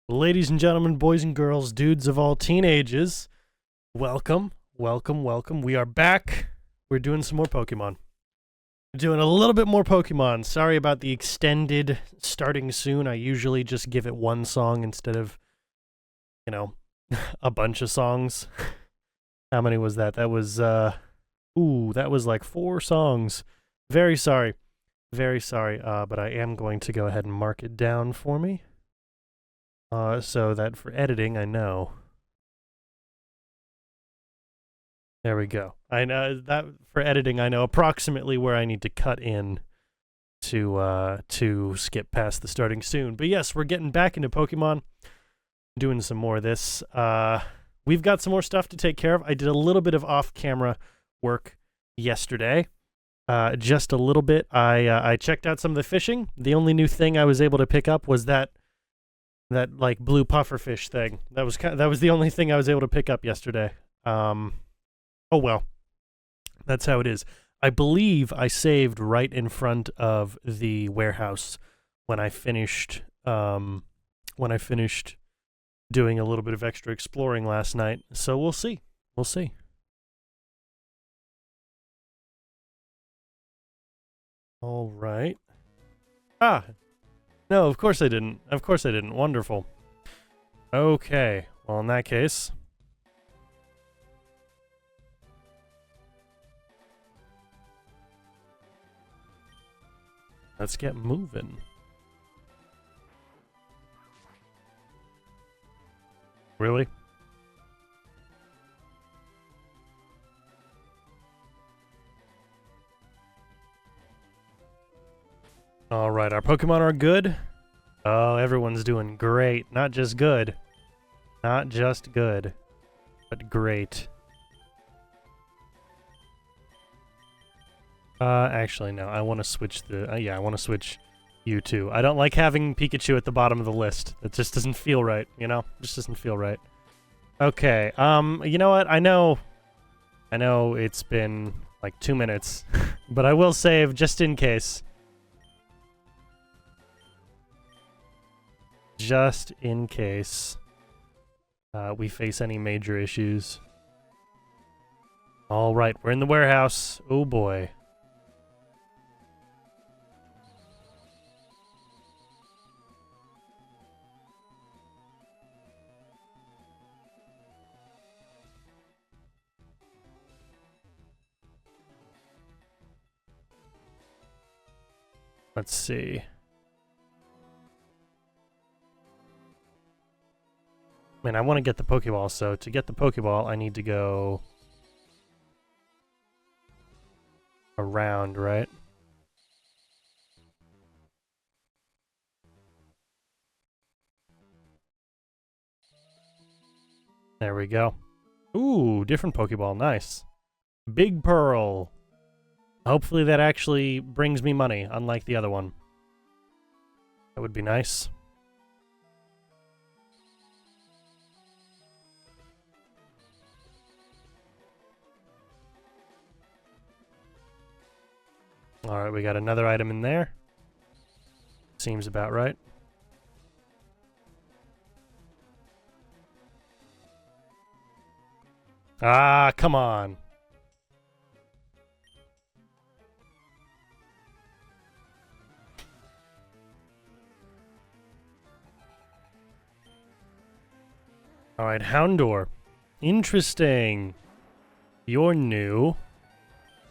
Ladies and gentlemen, boys and girls, dudes of all teenagers, welcome, welcome, welcome. We are back. We're doing some more Pokemon. We're doing a little bit more Pokemon. Sorry about the extended starting soon. I usually just give it one song instead of, a bunch of songs. How many was that? That was, that was like 4 songs. Very sorry. Very sorry, but I am going to go ahead and mark it down for me. So that for editing, I know. There we go. I know that for editing, I know approximately where I need to cut in to skip past the starting soon. But yes, we're getting back into Pokemon, doing some more of this. We've got some more stuff to take care of. I did a little bit of off-camera work yesterday. Just a little bit. I checked out some of the fishing. The only new thing I was able to pick up was that like blue pufferfish thing. That was the only thing I was able to pick up yesterday. Oh well, that's how it is. I believe I saved right in front of the warehouse when I finished doing a little bit of extra exploring last night. So we'll see. We'll see. All right. No, of course I didn't. Of course I didn't. Wonderful. Okay. Well, in that case, let's get moving. Really? All right, our Pokemon are good. Oh, everyone's doing great. Not just good. Not just good, but great. Actually, no. I want to switch the... I want to switch you too. I don't like having Pikachu at the bottom of the list. It just doesn't feel right, you know? It just doesn't feel right. Okay, you know what? I know it's been like 2 minutes, but I will save just in case. Just in case we face any major issues. All right, we're in the warehouse. Oh boy. Let's see. Man, I want to get the Pokeball, so to get the Pokeball, I need to go around, right? There we go. Ooh, different Pokeball, nice. Big Pearl. Hopefully that actually brings me money, unlike the other one. That would be nice. Alright, we got another item in there. Seems about right. Ah, come on. Alright, Houndour. Interesting. You're new.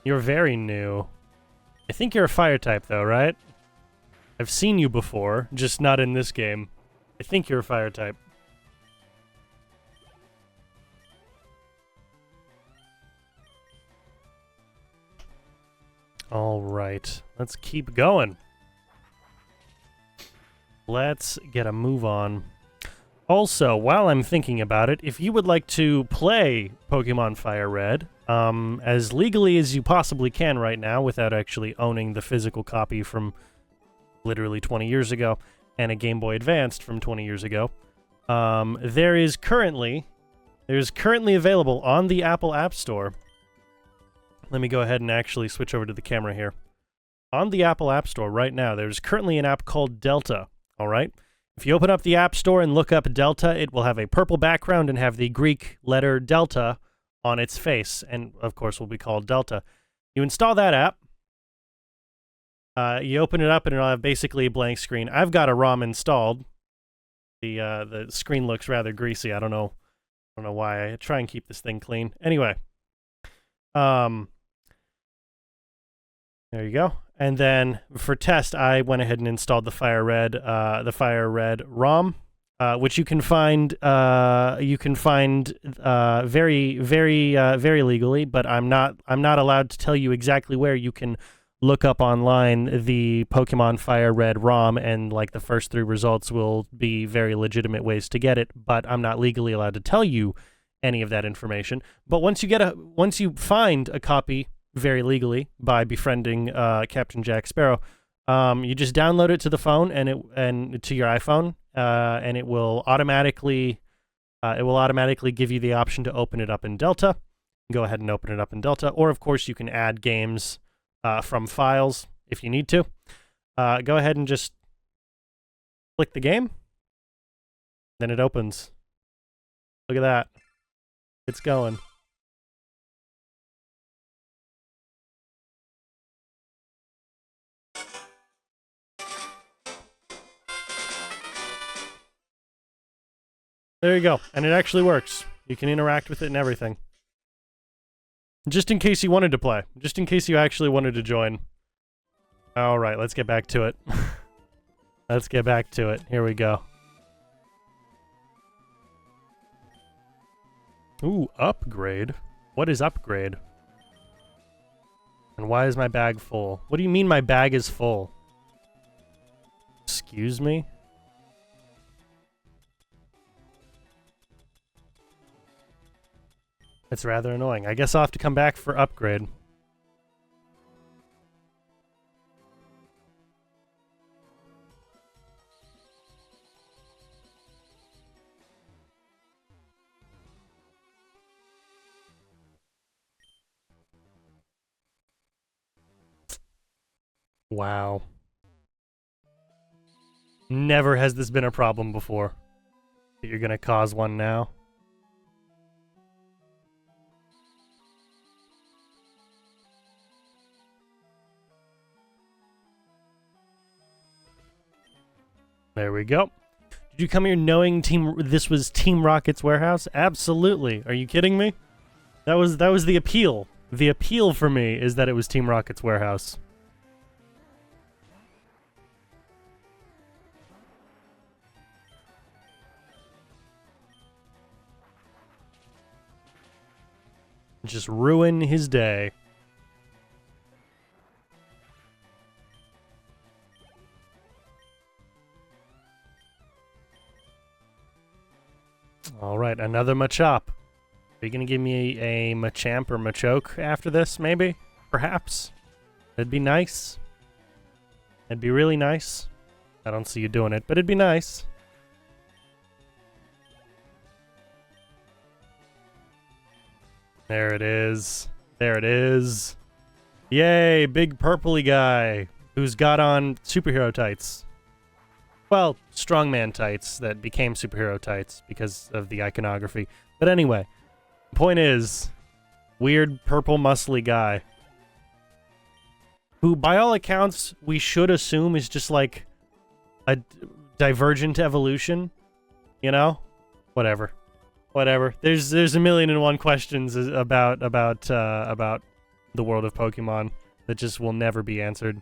You're very new. I think you're a fire type, though, right? I've seen you before, just not in this game. I think you're a fire type. All right, let's keep going. Let's get a move on. Also, while I'm thinking about it, if you would like to play Pokemon FireRed, as legally as you possibly can right now without actually owning the physical copy from literally 20 years ago and a Game Boy Advanced from 20 years ago, there's currently available on the Apple App Store. Let me go ahead and actually switch over to the camera here. On the Apple App Store right now, there's currently an app called Delta, all right? If you open up the App Store and look up Delta, it will have a purple background and have the Greek letter Delta on its face, and of course will be called Delta. You install that app. You open it up and it'll have basically a blank screen. I've got a ROM installed. The screen looks rather greasy. I don't know why. I try and keep this thing clean. Anyway, there you go. And then for test, I went ahead and installed the FireRed ROM, which you can find very legally, but I'm not allowed to tell you exactly where. You can look up online the Pokemon FireRed ROM, and like the first 3 results will be very legitimate ways to get it, but I'm not legally allowed to tell you any of that information. But once you find a copy very legally by befriending Captain Jack Sparrow, you just download it to the phone and to your iPhone, and it will automatically give you the option to open it up in Delta. Go ahead and open it up in Delta, or of course you can add games from files if you need to. Go ahead and just click the game. Then it opens. Look at that. It's going. There you go. And it actually works. You can interact with it and everything. Just in case you wanted to play. Just in case you actually wanted to join. Alright, let's get back to it. Let's get back to it. Here we go. Ooh, upgrade? What is upgrade? And why is my bag full? What do you mean my bag is full? Excuse me? It's rather annoying. I guess I'll have to come back for upgrade. Wow. Never has this been a problem before. You're gonna cause one now. There we go. Did you come here knowing this was Team Rocket's warehouse? Absolutely. Are you kidding me? That was the appeal. The appeal for me is that it was Team Rocket's warehouse. Just ruin his day. Alright, another Machop. Are you gonna give me a Machamp or Machoke after this, maybe? Perhaps? That'd be nice. That'd be really nice. I don't see you doing it, but it'd be nice. There it is. There it is. Yay, big purpley guy who's got on superhero tights. Well, strongman tights that became superhero tights because of the iconography. But anyway, point is, weird purple muscly guy who, by all accounts, we should assume is just like a divergent evolution, you know? Whatever. Whatever. There's a million and one questions about the world of Pokemon that just will never be answered.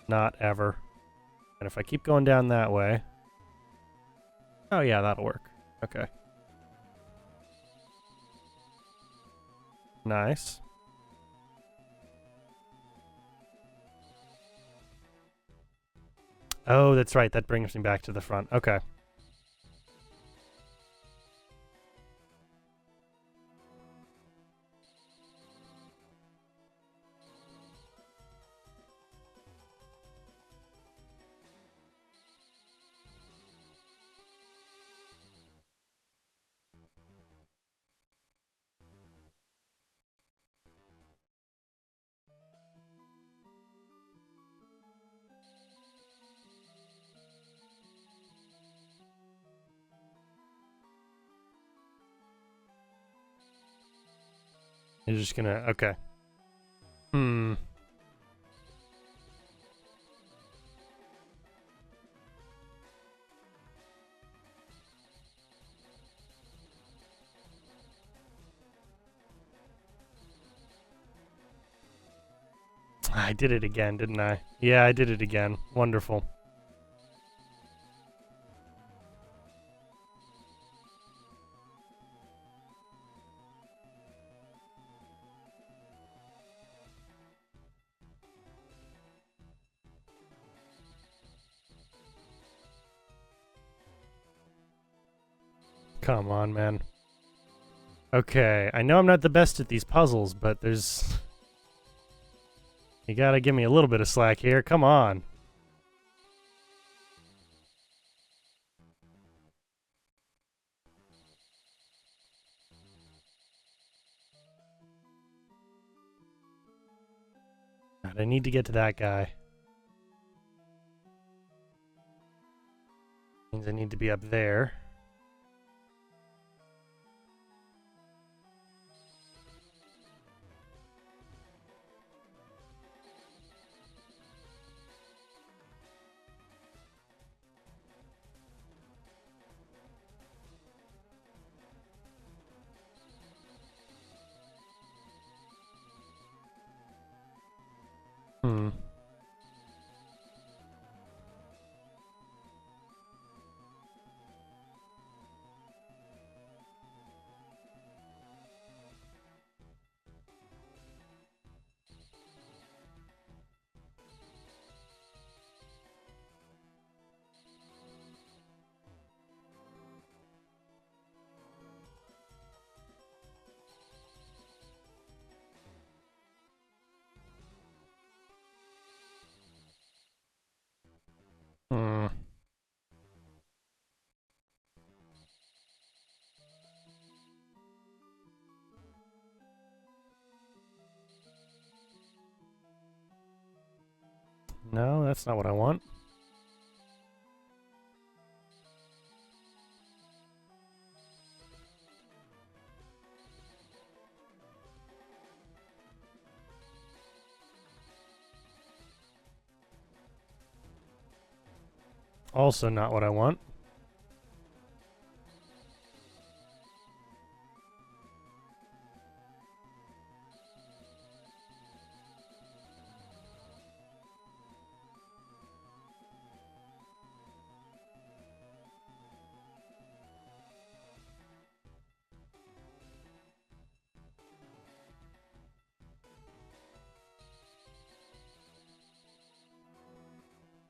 Not ever. And if I keep going down that way... Oh yeah, that'll work. Okay. Nice. Oh, that's right. That brings me back to the front. Okay. You're just gonna... Okay. Hmm. I did it again, didn't I? Yeah, I did it again. Wonderful. Come on, man. Okay, I know I'm not the best at these puzzles, but there's... You gotta give me a little bit of slack here. Come on. God, I need to get to that guy. Means I need to be up there. Hmm. Hmm. No, that's not what I want. Also not what I want.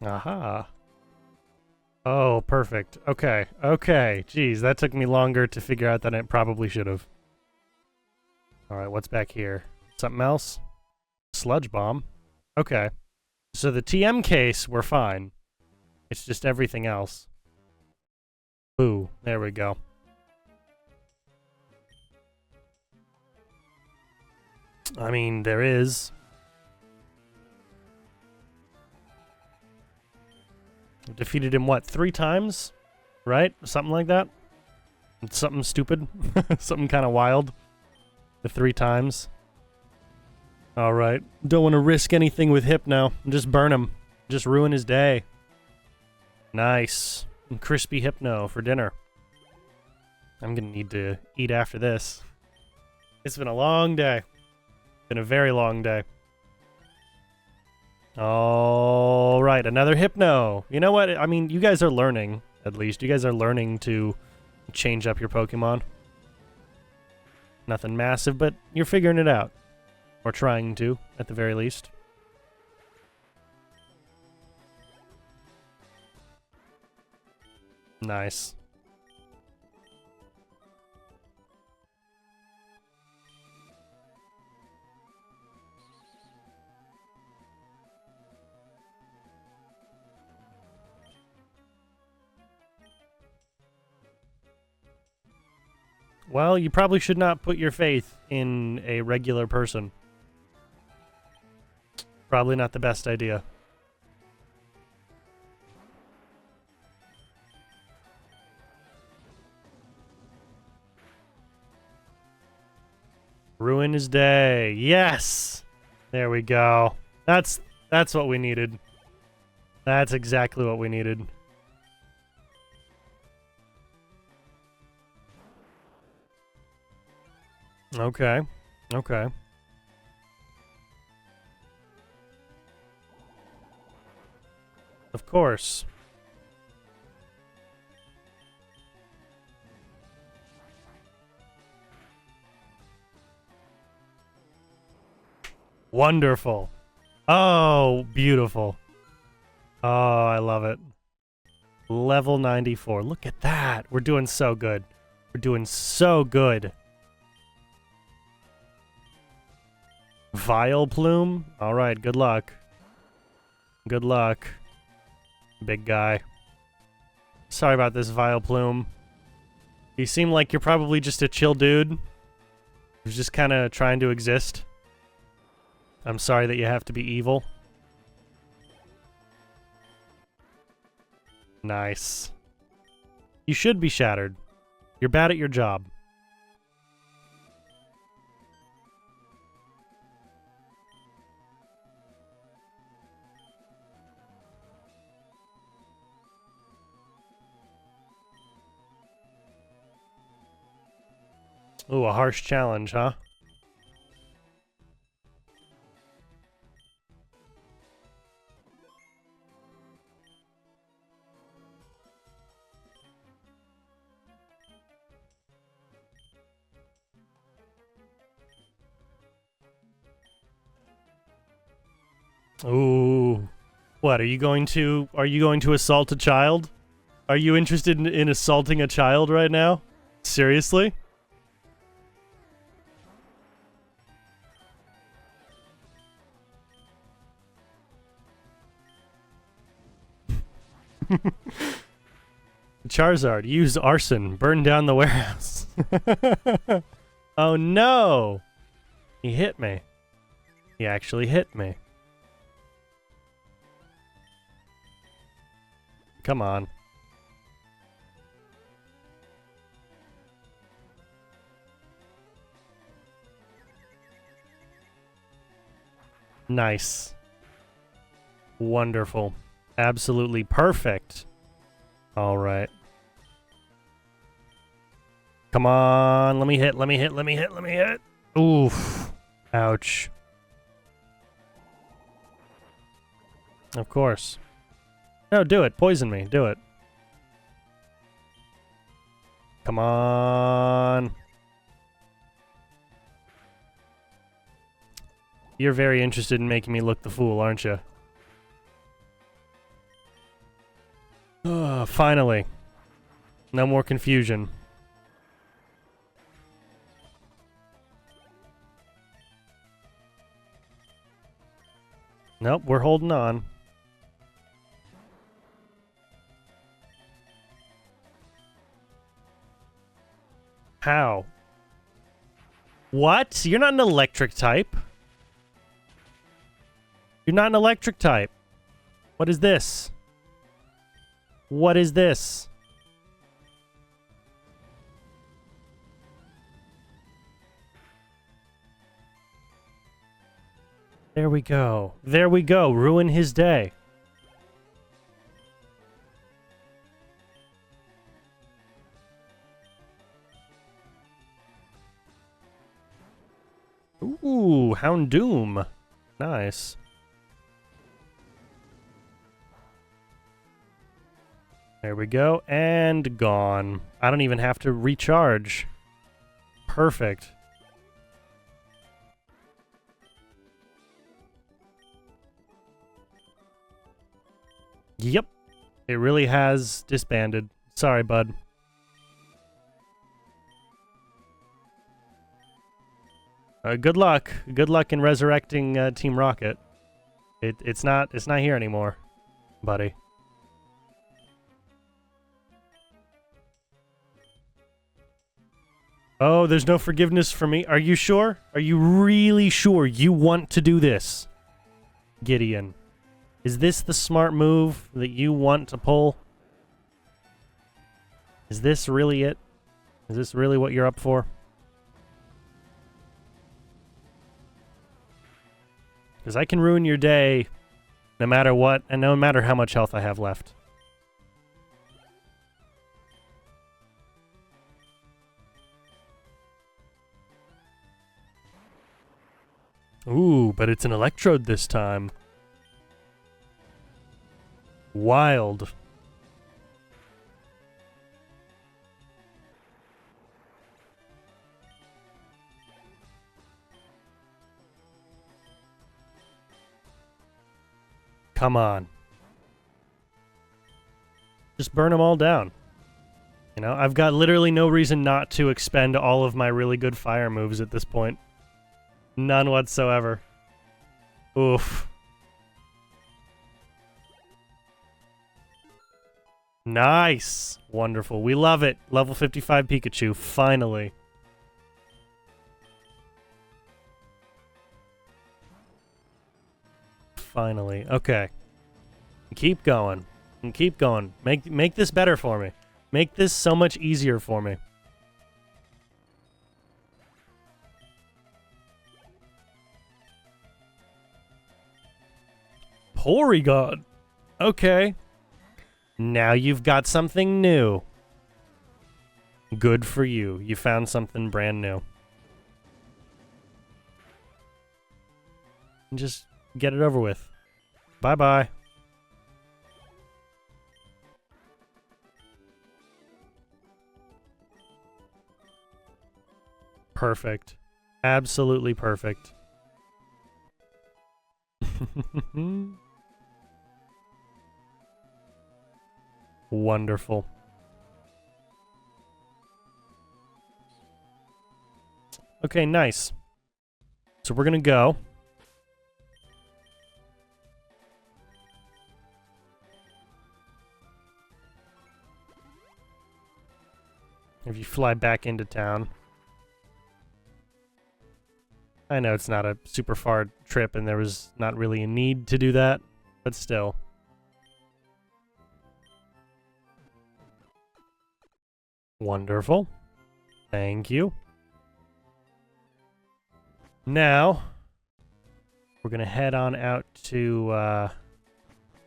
Aha. Oh, perfect. Okay. Okay. Jeez, that took me longer to figure out than it probably should have. Alright, what's back here? Something else? Sludge bomb. Okay. So the TM case, we're fine. It's just everything else. Ooh, there we go. I mean, there is. Defeated him, what, 3 times? Right? Something like that? Something stupid. Something kind of wild. The 3 times. Alright. Don't want to risk anything with Hypno. Just burn him. Just ruin his day. Nice. And crispy Hypno for dinner. I'm gonna need to eat after this. It's been a long day. Been a very long day. Alright, another Hypno. You know what? I mean, you guys are learning, at least. You guys are learning to change up your Pokemon. Nothing massive, but you're figuring it out. Or trying to, at the very least. Nice. Well, you probably should not put your faith in a regular person. Probably not the best idea. Ruin his day. Yes! There we go. That's what we needed. That's exactly what we needed. Okay. Okay. Of course. Wonderful. Oh, beautiful. Oh, I love it. Level 94. Look at that. We're doing so good. We're doing so good. Vile plume? Alright, good luck. Good luck, big guy. Sorry about this, Vile plume. You seem like you're probably just a chill dude who's just kind of trying to exist. I'm sorry that you have to be evil. Nice. You should be shattered. You're bad at your job. Ooh, a harsh challenge, huh? Ooh. What, are you going to assault a child? Are you interested in assaulting a child right now? Seriously? Charizard, use arson. Burn down the warehouse. Oh no! He hit me. He actually hit me. Come on. Nice. Wonderful. Absolutely perfect. All right. Come on. Let me hit. Let me hit. Let me hit. Let me hit. Oof. Ouch. Of course. No, do it. Poison me. Do it. Come on. You're very interested in making me look the fool, aren't you? Finally. No more confusion. Nope, we're holding on. How? What? You're not an electric type. You're not an electric type. What is this? What is this? There we go. There we go. Ruin his day. Ooh, Houndoom. Nice. There we go. And gone. I don't even have to recharge. Perfect. Yep. It really has disbanded. Sorry, bud. Good luck. Good luck in resurrecting Team Rocket. It's not here anymore, buddy. Oh, there's no forgiveness for me. Are you sure? Are you really sure you want to do this, Gideon? Is this the smart move that you want to pull? Is this really it? Is this really what you're up for? Because I can ruin your day no matter what, and no matter how much health I have left. Ooh, but it's an electrode this time. Wild. Come on. Just burn them all down. You know, I've got literally no reason not to expend all of my really good fire moves at this point. None whatsoever. Oof. Nice. Wonderful. We love it. Level 55 Pikachu. Finally. Finally. Okay. Keep going. And keep going. Make this better for me. Make this so much easier for me. Porygon. Okay. Now you've got something new. Good for you. You found something brand new. Just get it over with. Bye-bye. Perfect. Absolutely perfect. Wonderful. Okay, nice. So we're gonna go. If you fly back into town. I know it's not a super far trip and there was not really a need to do that, but still. Wonderful. Thank you. Now, we're gonna head on out to,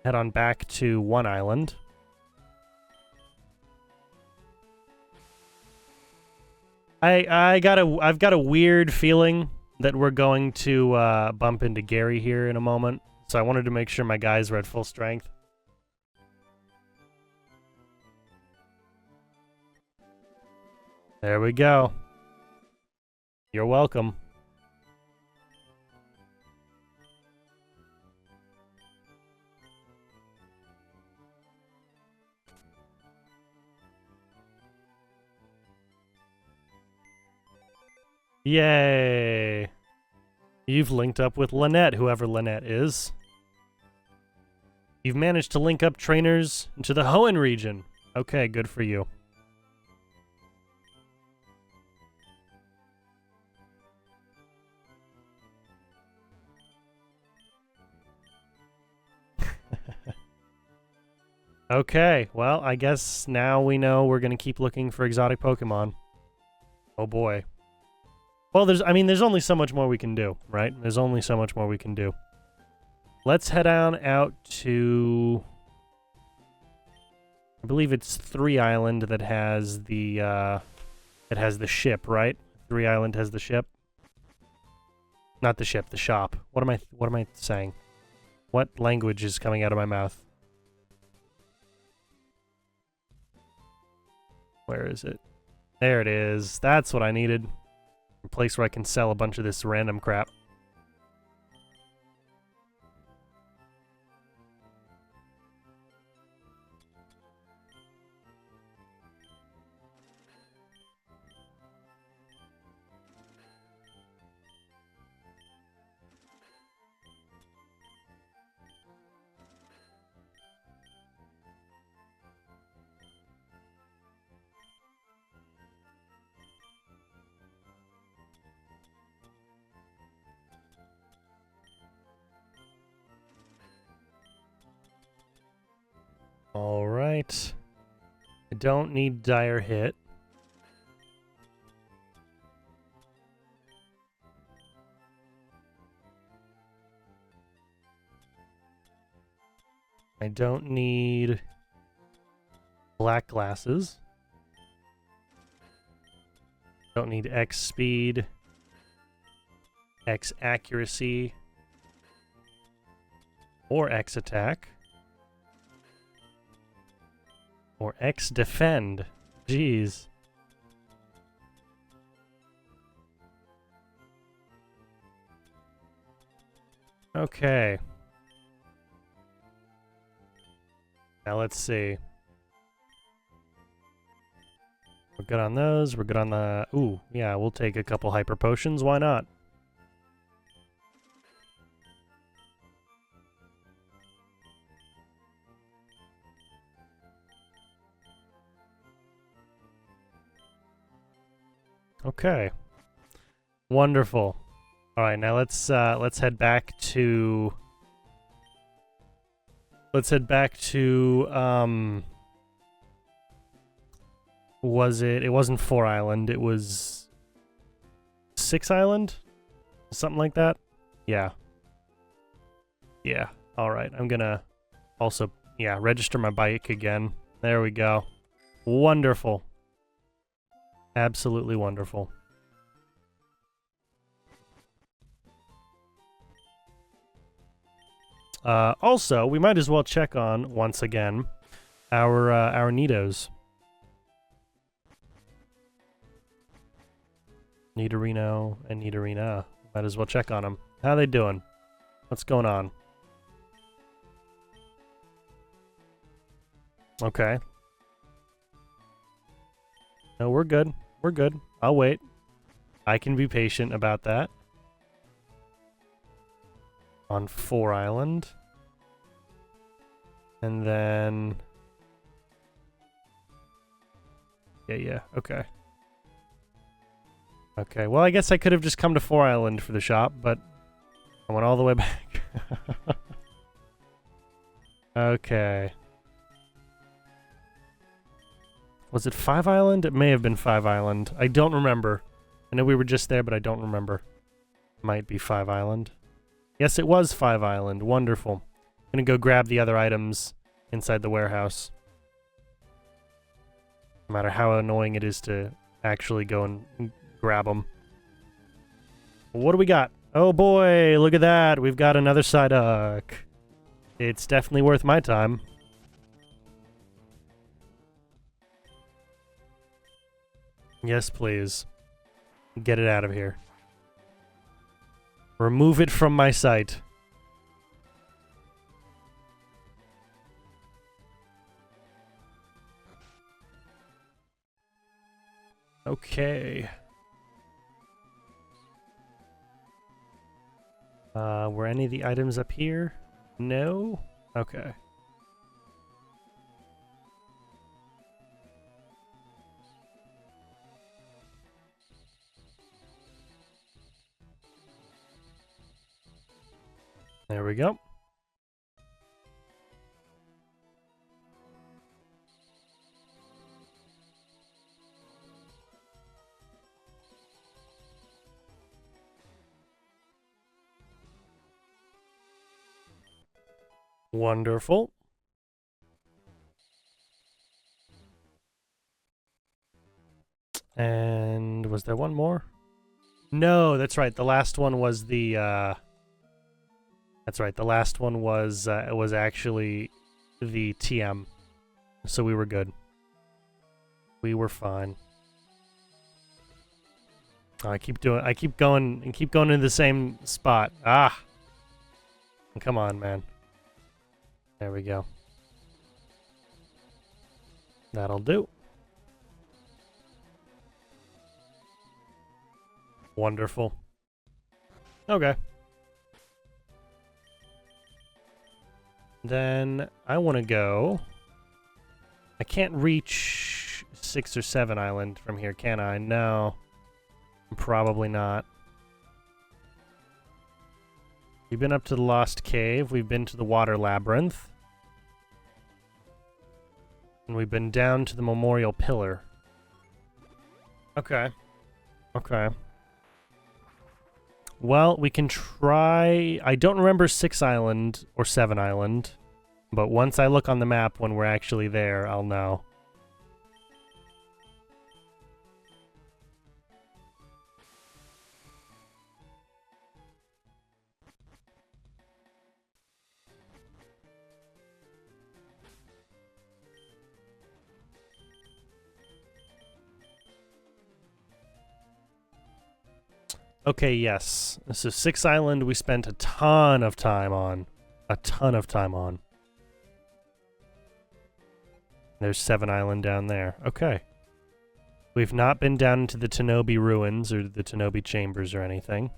head on back to one island. I've got a weird feeling that we're going to bump into Gary here in a moment, so I wanted to make sure my guys were at full strength. There we go. You're welcome. Yay! You've linked up with Lynette, whoever Lynette is. You've managed to link up trainers into the Hoenn region. Okay, good for you. Okay, well, I guess now we know we're gonna keep looking for exotic Pokemon. Oh boy. Well, there's only so much more we can do, right? There's only so much more we can do. Let's head on out to... I believe it's 3 Island that has the, it has the ship, right? 3 Island has the ship. Not the ship, the shop. What am I saying? What language is coming out of my mouth? Where is it? There it is. That's what I needed. A place where I can sell a bunch of this random crap. All right. I don't need dire hit. I don't need black glasses. Don't need X speed, X accuracy, or X attack, or X defend. Jeez. Okay. Now let's see. We're good on those. We're good on the... Ooh, yeah, we'll take a couple hyper potions. Why not? Okay. Wonderful. All right, now let's head back to... Let's head back to, was it? It wasn't 4 Island, it was 6 Island? Something like that? Yeah. Yeah, alright, I'm gonna also, yeah, register my bike again. There we go. Wonderful. Absolutely wonderful. Also, we might as well check on, once again, our Nidos. Nidorino and Nidorina. Might as well check on them. How they doing? What's going on? Okay. No, we're good. We're good. I'll wait. I can be patient about that. On 4 Island. And then... Yeah, okay. Okay, well, I guess I could have just come to 4 Island for the shop, but I went all the way back. Okay. Was it 5 Island? It may have been 5 Island. I don't remember. I know we were just there, but I don't remember. Might be 5 Island. Yes, it was 5 Island. Wonderful. I'm gonna go grab the other items inside the warehouse. No matter how annoying it is to actually go and grab them. What do we got? Oh boy, look at that. We've got another Psyduck. It's definitely worth my time. Yes, please. Get it out of here. Remove it from my sight. Okay. Were any of the items up here? No? Okay. There we go. Wonderful. And was there one more? No, that's right. The last one was the that's right. The last one was actually the TM. So we were good. We were fine. Oh, I keep going into the same spot. Ah. Come on, man. There we go. That'll do. Wonderful. Okay. Then I want to go... I can't reach 6 or 7 Island from here, can I? No. Probably not. We've been up to the Lost Cave. We've been to the Water Labyrinth. And we've been down to the Memorial Pillar. Okay. Okay. Well, we can try... I don't remember 6 Island or 7 Island, But once I look on the map when we're actually there, I'll know. Okay, yes. So 6 Island we spent a ton of time on. A ton of time on. There's 7 Island down there. Okay. We've not been down into the Tenobi Ruins or the Tenobi Chambers or anything.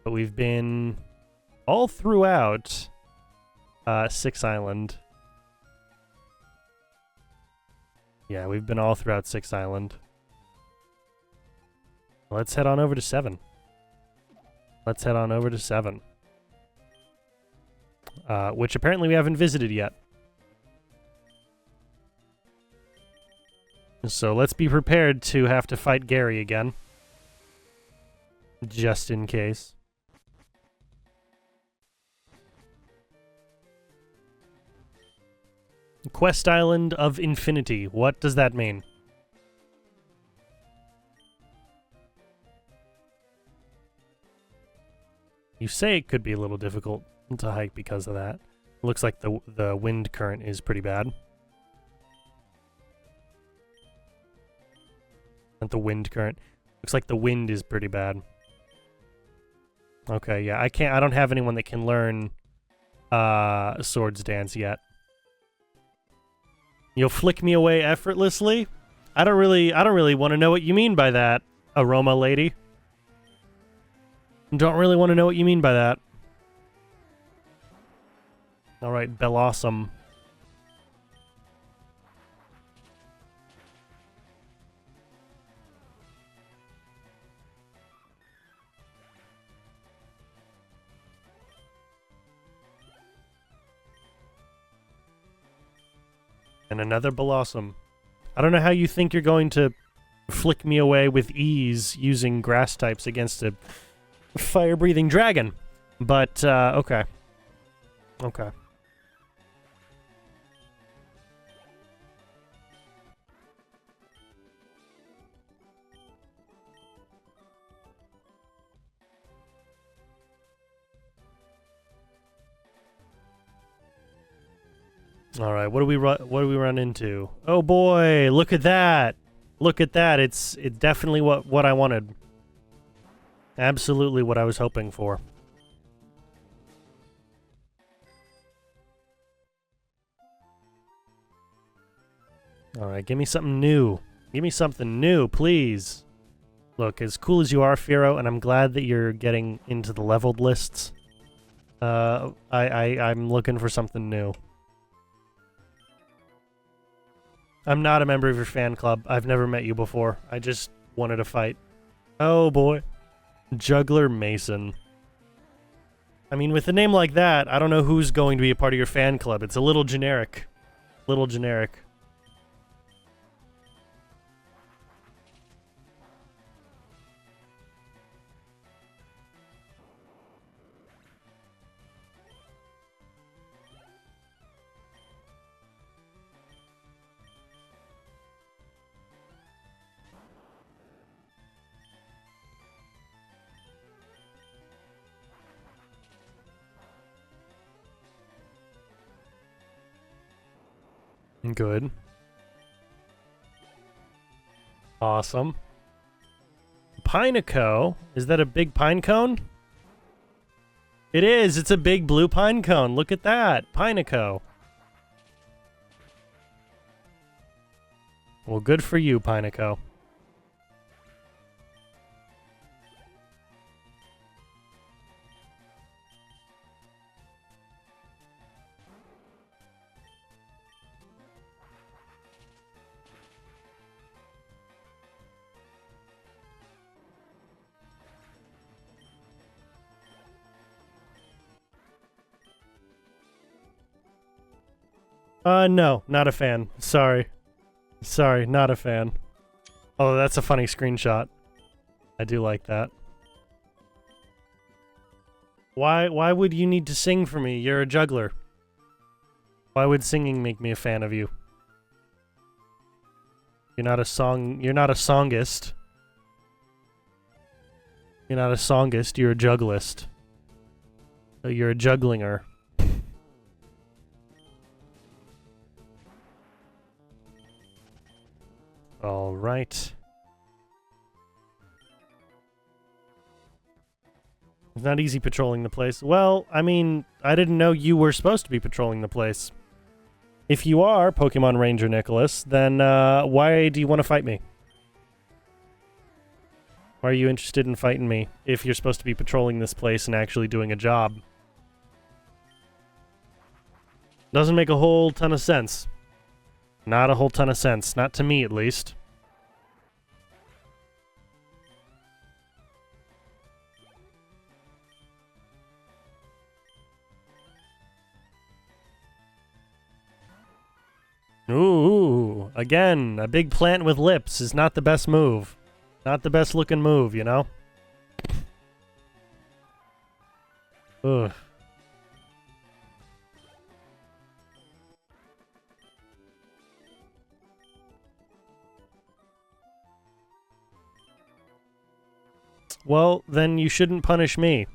But we've been all throughout 6 Island. Yeah, we've been all throughout 6 Island. Let's head on over to 7. Let's head on over to 7. Which apparently we haven't visited yet. So let's be prepared to have to fight Gary again. Just in case. Quest Island of Infinity. What does that mean? You say it could be a little difficult to hike because of that. Looks like the wind current is pretty bad. Not the wind current. Looks like the wind is pretty bad. Okay, yeah, I don't have anyone that can learn Swords Dance yet. You'll flick me away effortlessly? I don't really want to know what you mean by that, Aroma Lady. Don't really want to know what you mean by that. Alright, Bellawesome. And another Bellawesome. I don't know how you think you're going to flick me away with ease using grass types against a fire-breathing dragon. But, okay. Okay. All right, what do we run into? Oh boy, look at that! Look at that! It's definitely what I wanted. Absolutely what I was hoping for. All right, give me something new. Give me something new, please. Look, as cool as you are, Firo, and I'm glad that you're getting into the leveled lists. I'm looking for something new. I'm not a member of your fan club. I've never met you before. I just wanted to fight. Oh boy. Juggler Mason. I mean, with a name like that, I don't know who's going to be a part of your fan club. It's a little generic. Little generic. Good. Awesome. Pineco? Is that a big pine cone? It is! It's a big blue pine cone. Look at that! Pineco. Well, good for you, Pineco. No, not a fan. Sorry. Sorry, not a fan. Oh, that's a funny screenshot. I do like that. Why would you need to sing for me? You're a juggler. Why would singing make me a fan of you? You're not a songist. You're not a songist, you're a jugglist. So you're a jugglinger. All right. It's not easy patrolling the place. Well, I mean, I didn't know you were supposed to be patrolling the place. If you are Pokemon Ranger Nicholas, then why do you want to fight me? Why are you interested in fighting me if you're supposed to be patrolling this place and actually doing a job? Doesn't make a whole ton of sense. Not a whole ton of sense. Not to me, at least. Ooh, again, a big plant with lips is not the best move. Not the best looking move, you know? Ugh. Well, then you shouldn't punish me.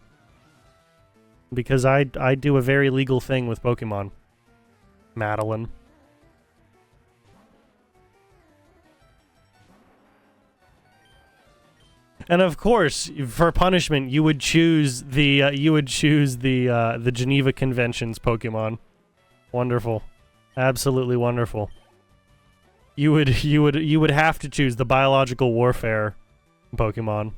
Because I do a very legal thing with Pokemon. Madeline. And of course, for punishment, you would choose the Geneva Convention's Pokemon. Wonderful, absolutely wonderful. You would have to choose the biological warfare Pokemon.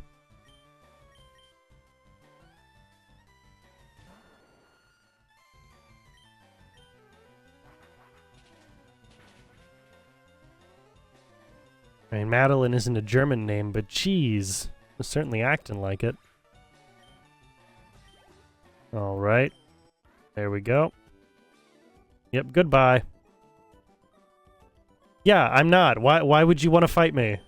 I mean, Madeline isn't a German name, but geez. Was certainly acting like it. Alright. There we go. Yep, goodbye. Yeah, I'm not. Why would you want to fight me?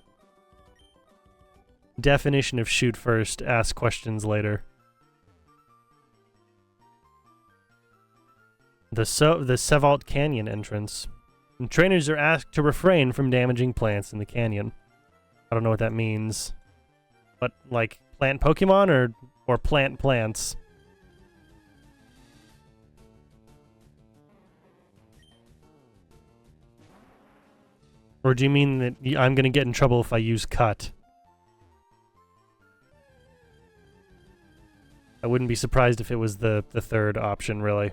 Definition of shoot first, ask questions later. The Sevalt Canyon entrance. And trainers are asked to refrain from damaging plants in the canyon. I don't know what that means. But, like, plant Pokemon or plant plants? Or do you mean that I'm gonna get in trouble if I use cut? I wouldn't be surprised if it was the third option, really.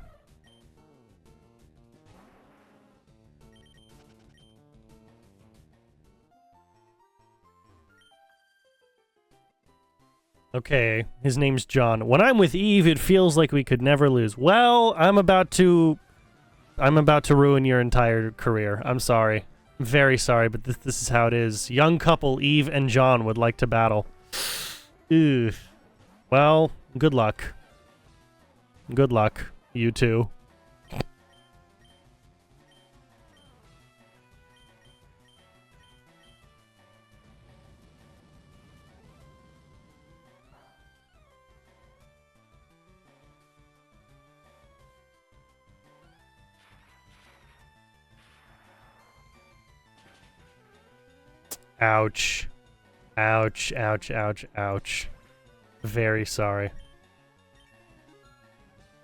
Okay, his name's John. When I'm with Eve, it feels like we could never lose. Well, I'm about to ruin your entire career. I'm sorry. I'm very sorry, but this is how it is. Young couple, Eve and John, would like to battle. Ugh. Well, good luck. Good luck, you two. Ouch. Ouch, ouch, ouch, ouch. Very sorry.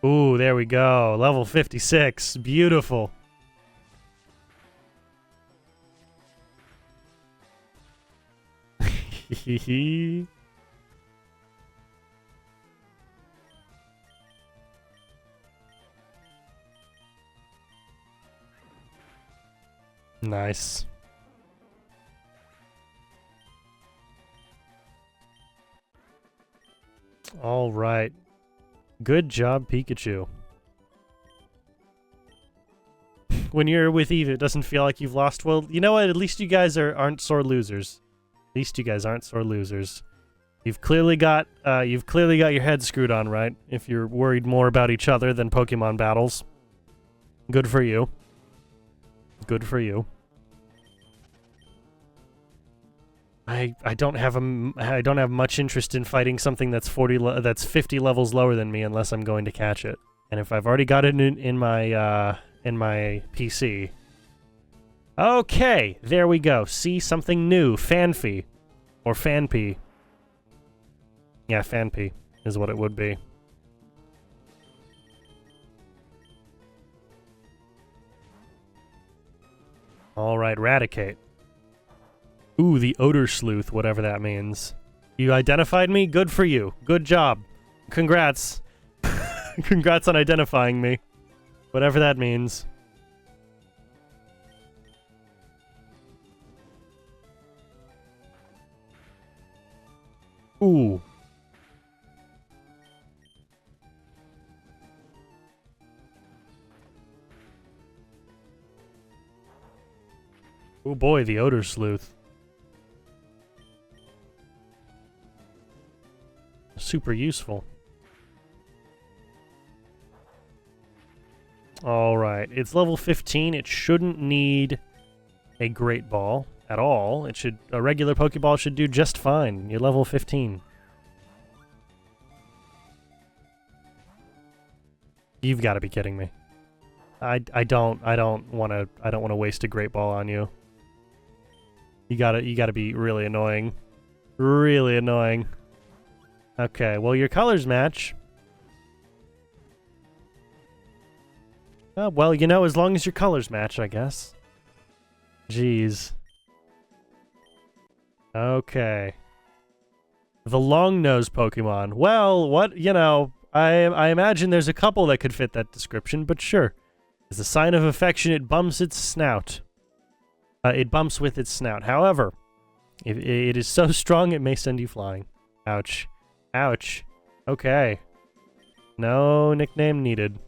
Ooh, there we go. Level 56. Beautiful. Nice. All right. Good job, Pikachu. When you're with Eve, it doesn't feel like you've lost. Well, you know what? At least you guys aren't sore losers. At least you guys aren't sore losers. You've clearly got your head screwed on right. If you're worried more about each other than Pokemon battles. Good for you. Good for you. I don't have much interest in fighting something that's 50 levels lower than me unless I'm going to catch it. And if I've already got it in my in my PC. Okay, there we go. See, something new. Fanfy. Or Fanpy. Yeah, Fanpy is what it would be. Alright, Radicate. Ooh, the Odor Sleuth, whatever that means. You identified me? Good for you. Good job. Congrats. Congrats on identifying me. Whatever that means. Ooh. Oh boy, the Odor Sleuth. Super useful. Alright, it's level 15. It shouldn't need a Great Ball at all. It should, a regular Pokeball should do just fine. You're level 15. You've got to be kidding me. I don't want to waste a Great Ball on you. You gotta be really annoying. Really annoying. Okay, well, your colors match. Well, you know, as long as your colors match, I guess. Jeez. Okay. The long-nosed Pokemon. Well, what, you know, I imagine there's a couple that could fit that description, but sure. As a sign of affection, it bumps its snout. It bumps with its snout. However, if it is so strong, it may send you flying. Ouch. Ouch. Okay. No nickname needed.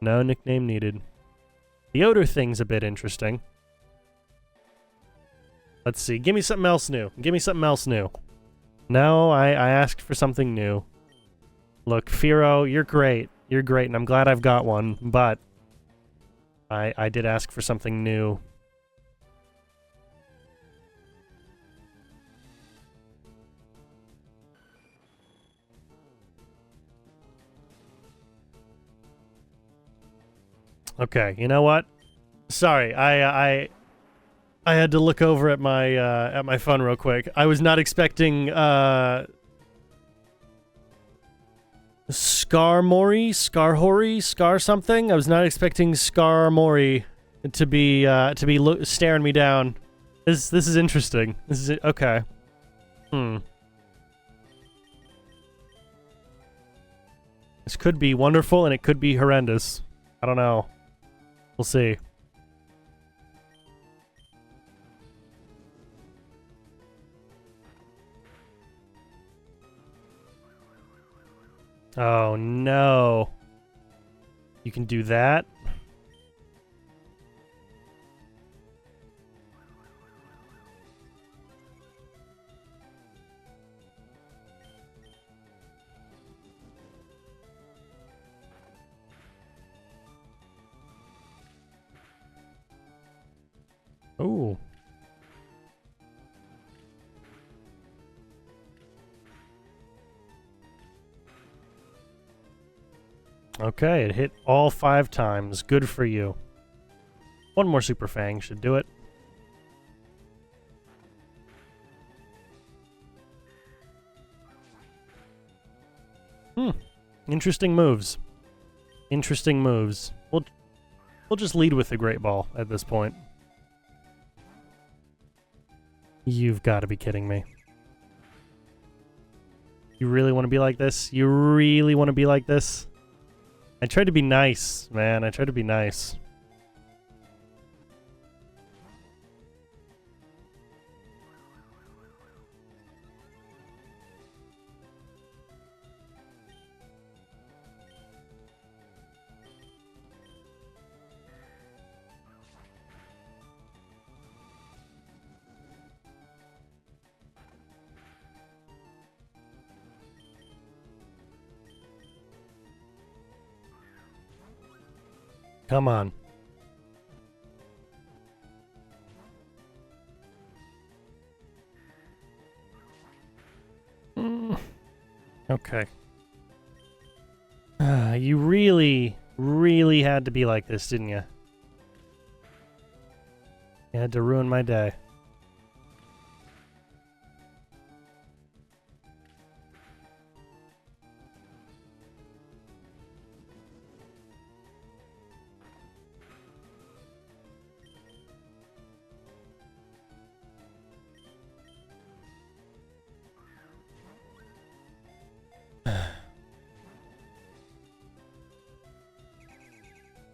No nickname needed. The odor thing's a bit interesting. Let's see. Give me something else new. Give me something else new. No, I asked for something new. Look, Firo, you're great. You're great, and I'm glad I've got one, but I did ask for something new. Okay, you know what? Sorry, I had to look over at my phone real quick. I was not expecting Skarmory, Skarhory, Scar something. I was not expecting Skarmory to be staring me down. This is interesting. This is okay. This could be wonderful and it could be horrendous. I don't know. We'll see. Oh no. You can do that? Ooh. Okay, it hit all 5 times. Good for you. One more Super Fang should do it. Interesting moves. Interesting moves. We'll just lead with the Great Ball at this point. You've got to be kidding me. You really want to be like this? You really want to be like this? I tried to be nice, man. I tried to be nice. Come on. Okay. You really Really had to be like this, didn't you? You had to ruin my day.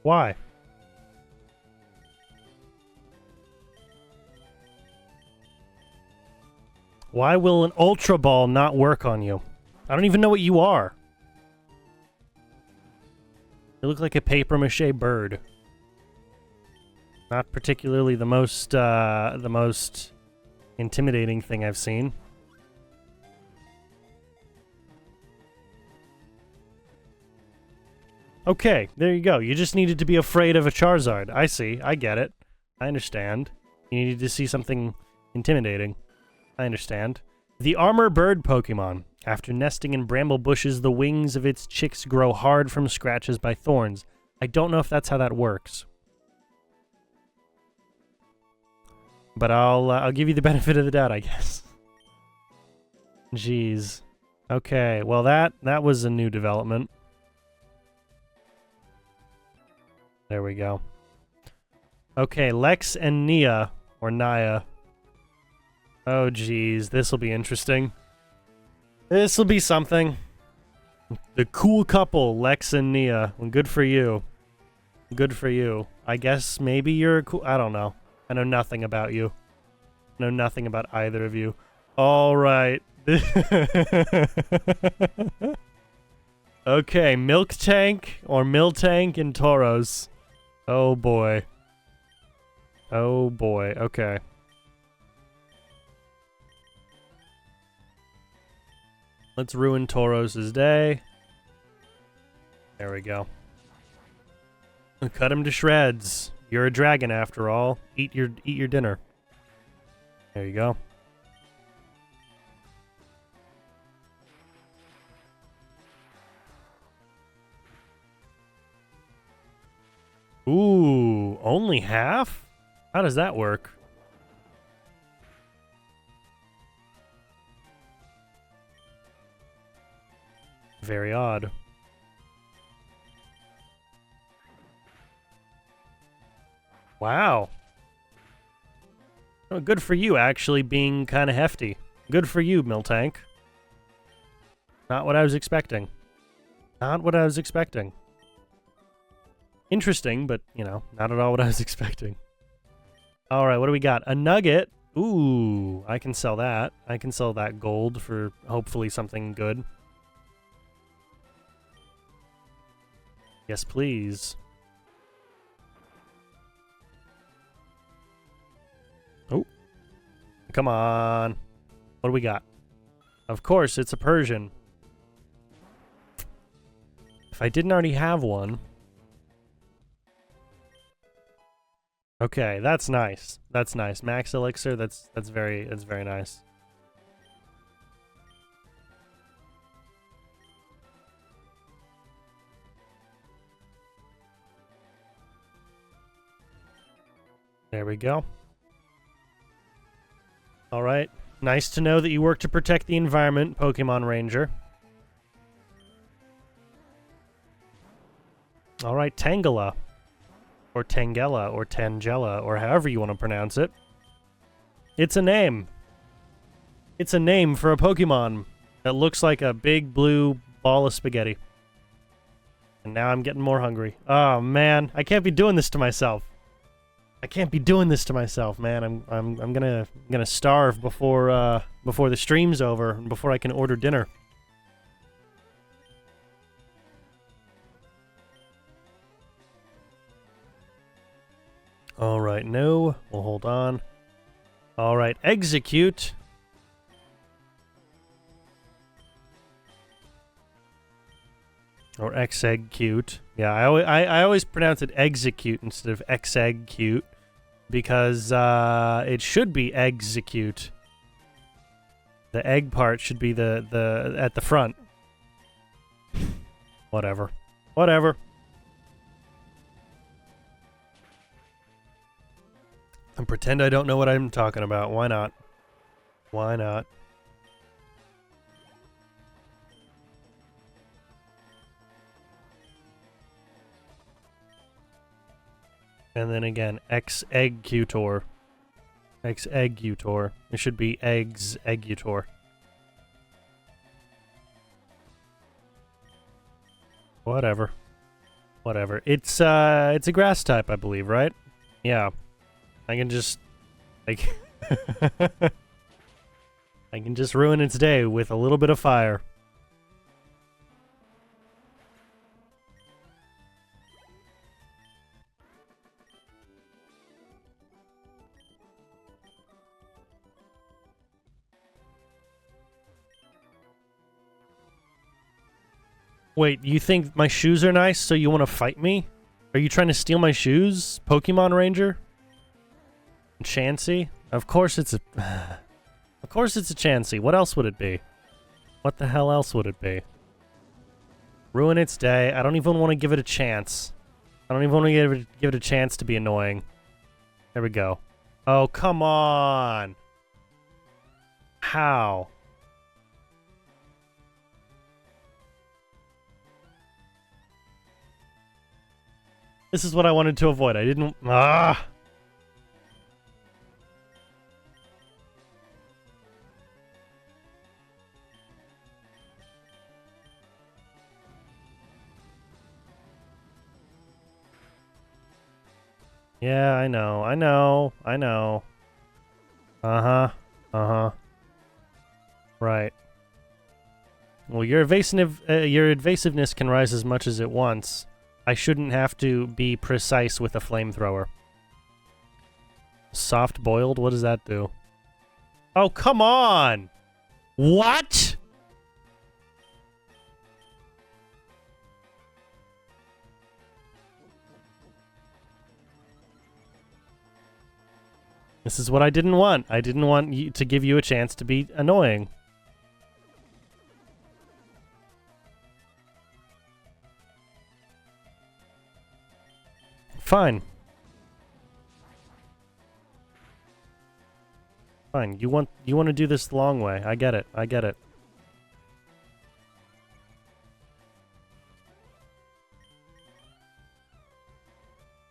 Why? Why will an Ultra Ball not work on you? I don't even know what you are. You look like a papier-mâché bird. Not particularly the most intimidating thing I've seen. Okay, there you go. You just needed to be afraid of a Charizard. I see. I get it. I understand. You needed to see something intimidating. I understand. The Armor Bird Pokemon. After nesting in bramble bushes, the wings of its chicks grow hard from scratches by thorns. I don't know if that's how that works. But I'll give you the benefit of the doubt, I guess. Jeez. Okay, well that was a new development. There we go. Okay, Lex and Nia, or Naya. Oh, geez, this'll be interesting. This'll be something. The cool couple, Lex and Nia. Well, good for you. Good for you. I guess maybe you're cool. I don't know. I know nothing about you. I know nothing about either of you. All right. Okay, Milk Tank or Miltank and Tauros. Oh boy. Oh boy. Okay. Let's ruin Tauros' day. There we go. Cut him to shreds. You're a dragon after all. Eat your dinner. There you go. Ooh, only half? How does that work? Very odd. Wow. Oh, good for you, actually, being kind of hefty. Good for you, Miltank. Not what I was expecting. Not what I was expecting. Interesting, but, you know, not at all what I was expecting. Alright, what do we got? A nugget. Ooh, I can sell that. I can sell that gold for hopefully something good. Yes, please. Oh. Come on. What do we got? Of course, it's a Persian. If I didn't already have one... Okay, that's nice. That's nice. Max Elixir, that's very nice. There we go. All right. Nice to know that you work to protect the environment, Pokemon Ranger. All right, Tangela. Or Tangela, or Tangela, or however you want to pronounce it. It's a name. It's a name for a Pokemon that looks like a big blue ball of spaghetti. And now I'm getting more hungry. Oh man, I can't be doing this to myself. I can't be doing this to myself, man. I'm gonna starve before the stream's over and before I can order dinner. All right, no. We'll hold on. All right, execute. Or execute. Yeah, I always pronounce it execute instead of execute because it should be execute. The egg part should be the at the front. Whatever. Whatever. And pretend I don't know what I'm talking about. Why not? Why not? And then again, X-Egg-Cutor. X-Egg-Cutor. It should be Eggs-Egg-Cutor. Whatever. Whatever. It's a grass type, I believe, right? Yeah. I can just... like... I can just ruin its day with a little bit of fire. Wait, you think my shoes are nice, so you want to fight me? Are you trying to steal my shoes, Pokemon Ranger? Chansey? Of course it's a... Of course it's a Chansey. What else would it be? What the hell else would it be? Ruin its day. I don't even want to give it a chance. I don't even want to give it a chance to be annoying. There we go. Oh, come on! How? This is what I wanted to avoid. I didn't... Ah! Yeah, I know. I know. I know. Uh-huh. Uh-huh. Right. Well, your evasiveness can rise as much as it wants. I shouldn't have to be precise with a flamethrower. Soft boiled? What does that do? Oh, come on! What? This is what I didn't want. I didn't want you to give you a chance to be annoying. Fine. Fine. You want to do this the long way. I get it. I get it.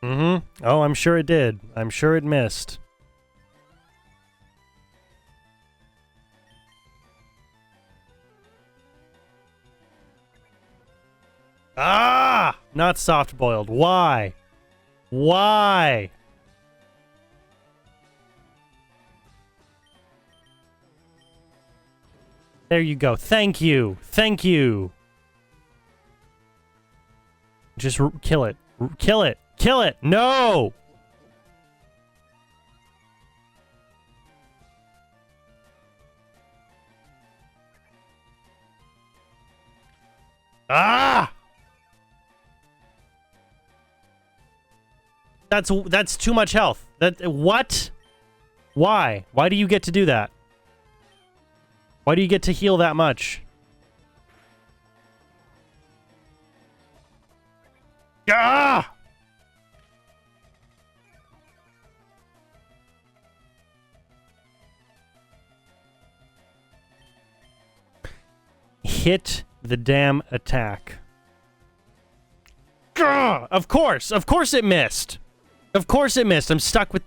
Mm-hmm. Oh, I'm sure it did. I'm sure it missed. Ah! Not soft-boiled. Why? Why? There you go. Thank you. Thank you. Just kill it. Kill it. Kill it. No! Ah! That's too much health. What? Why? Why do you get to do that? Why do you get to heal that much? Ah! Hit the damn attack. Gah! Of course it missed. Of course it missed. I'm stuck with...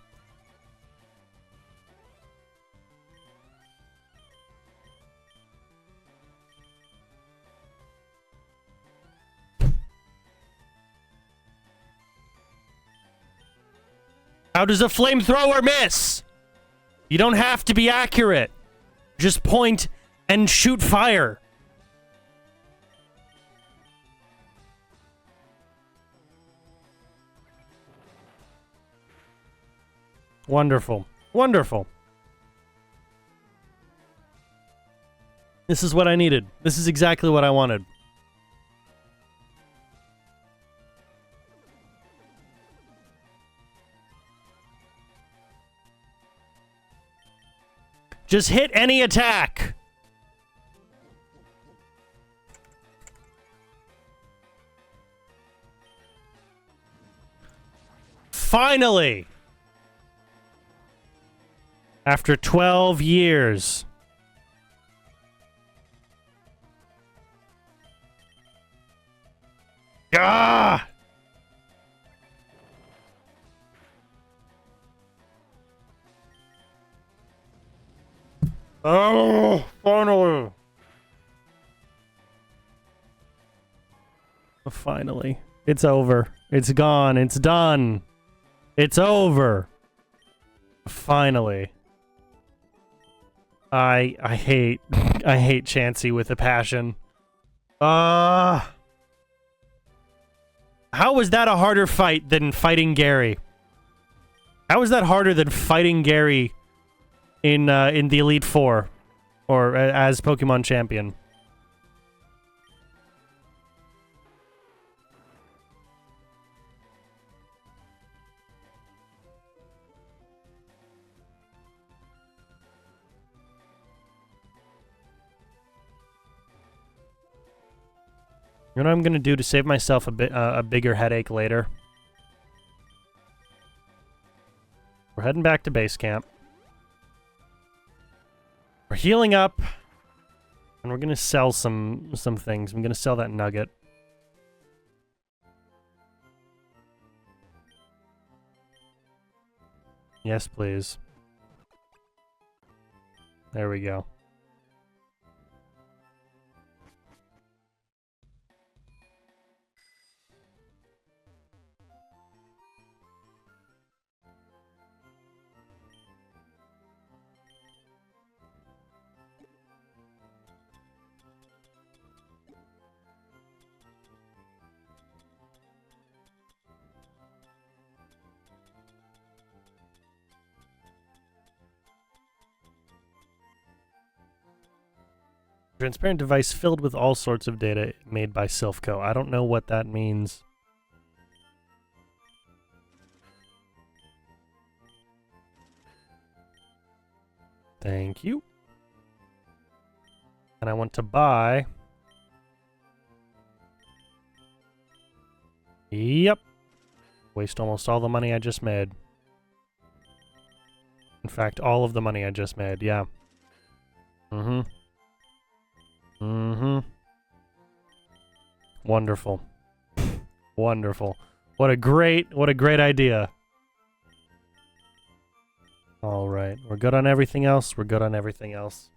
How does a flamethrower miss? You don't have to be accurate. Just point and shoot fire. Wonderful. Wonderful. This is what I needed. This is exactly what I wanted. Just hit any attack. Finally. After 12 years. Ah! Oh, finally. Finally. It's over. It's gone. It's done. It's over. Finally. I hate Chansey with a passion. How was that a harder fight than fighting Gary? How is that harder than fighting Gary in the Elite Four, or as Pokemon Champion? You know what I'm gonna do to save myself a bigger headache later? We're heading back to base camp. We're healing up, and we're gonna sell some things. I'm gonna sell that nugget. Yes, please. There we go. Transparent device filled with all sorts of data made by Silphco. I don't know what that means. Thank you. And I want to buy... Yep. Waste almost all the money I just made. In fact, all of the money I just made, yeah. Mm-hmm. Mm-hmm. Wonderful. Wonderful. What a great idea. All right. We're good on everything else. We're good on everything else.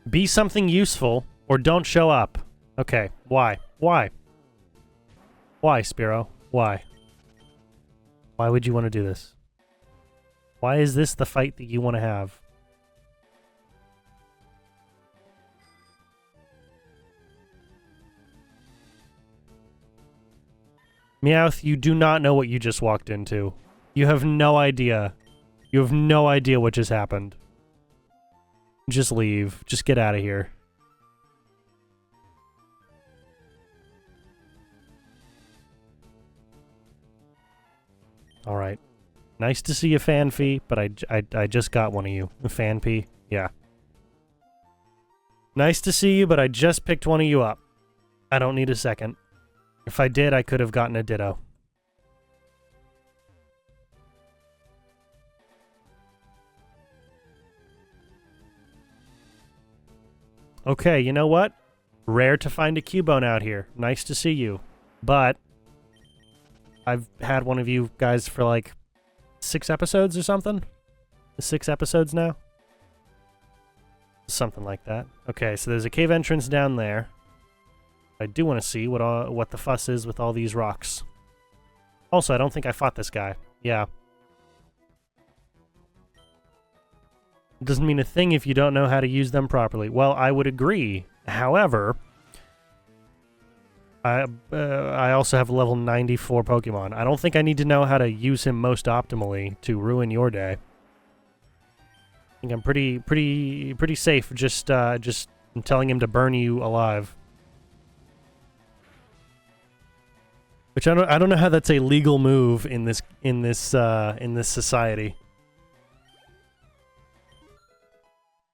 Be something useful, or don't show up. Okay, why? Why? Why, Spiro? Why? Why would you want to do this? Why is this the fight that you want to have? Meowth, you do not know what you just walked into. You have no idea. You have no idea what just happened. Just leave. Just get out of here. Alright. Nice to see you, Fanpy, but I just got one of you. Fanpy, yeah. Nice to see you, but I just picked one of you up. I don't need a second. If I did, I could have gotten a Ditto. Okay, you know what? Rare to find a Cubone out here. Nice to see you. But I've had one of you guys for like 6 episodes or something? 6 episodes now? Something like that. Okay, so there's a cave entrance down there. I do want to see what the fuss is with all these rocks. Also, I don't think I fought this guy. Yeah. It doesn't mean a thing if you don't know how to use them properly. Well, I would agree. However, I also have a level 94 Pokemon. I don't think I need to know how to use him most optimally to ruin your day. I think I'm pretty safe just telling him to burn you alive. Which I don't know how that's a legal move in this society.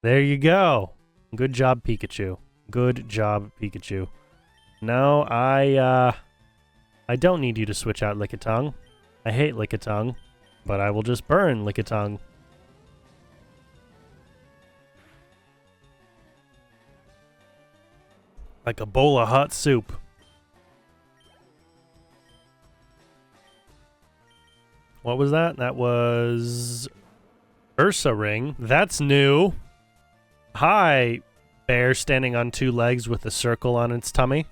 There you go. Good job, Pikachu. Good job, Pikachu. No, I don't need you to switch out Lickitung. I hate Lickitung, but I will just burn Lickitung. Like a bowl of hot soup. What was that? That was Ursa Ring. That's new. Hi, bear standing on two legs with a circle on its tummy.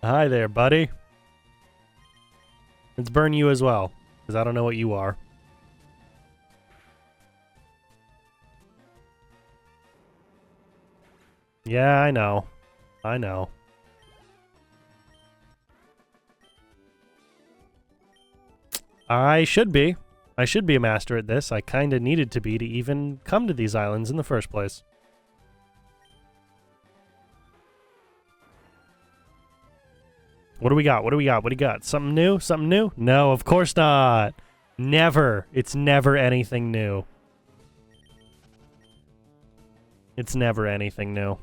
Hi there, buddy. Let's burn you as well, because I don't know what you are. Yeah, I know. I know. I should be. I should be a master at this. I kind of needed to be to even come to these islands in the first place. What do we got? What do we got? What do you got? Something new? Something new? No, of course not. Never. It's never anything new. It's never anything new.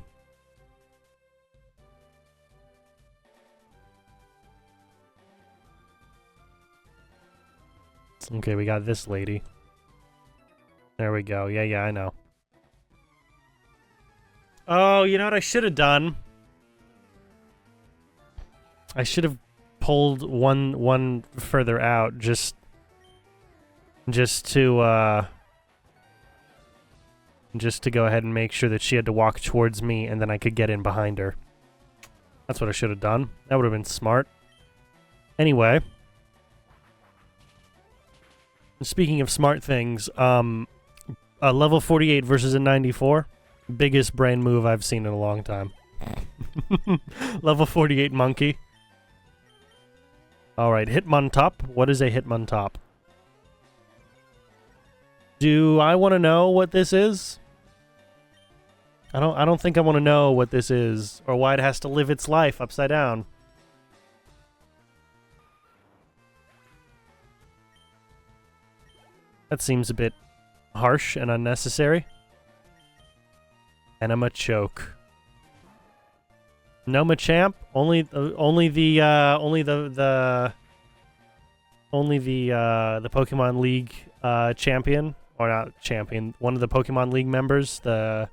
Okay, we got this lady. There we go. Yeah, I know. Oh, you know what I should have done? I should have pulled one further out just to go ahead and make sure that she had to walk towards me and then I could get in behind her. That's what I should have done. That would have been smart. Anyway, speaking of smart things, a level 48 versus a 94, biggest brain move I've seen in a long time. Level 48 monkey. Alright, Hitmontop. What is a Hitmontop? Do I want to know what this is? I don't think I want to know what this is, or why it has to live its life upside down. That seems a bit harsh and unnecessary. Enema Choke. No Machamp, only the Pokemon League champion, or not champion, one of the Pokemon League members, the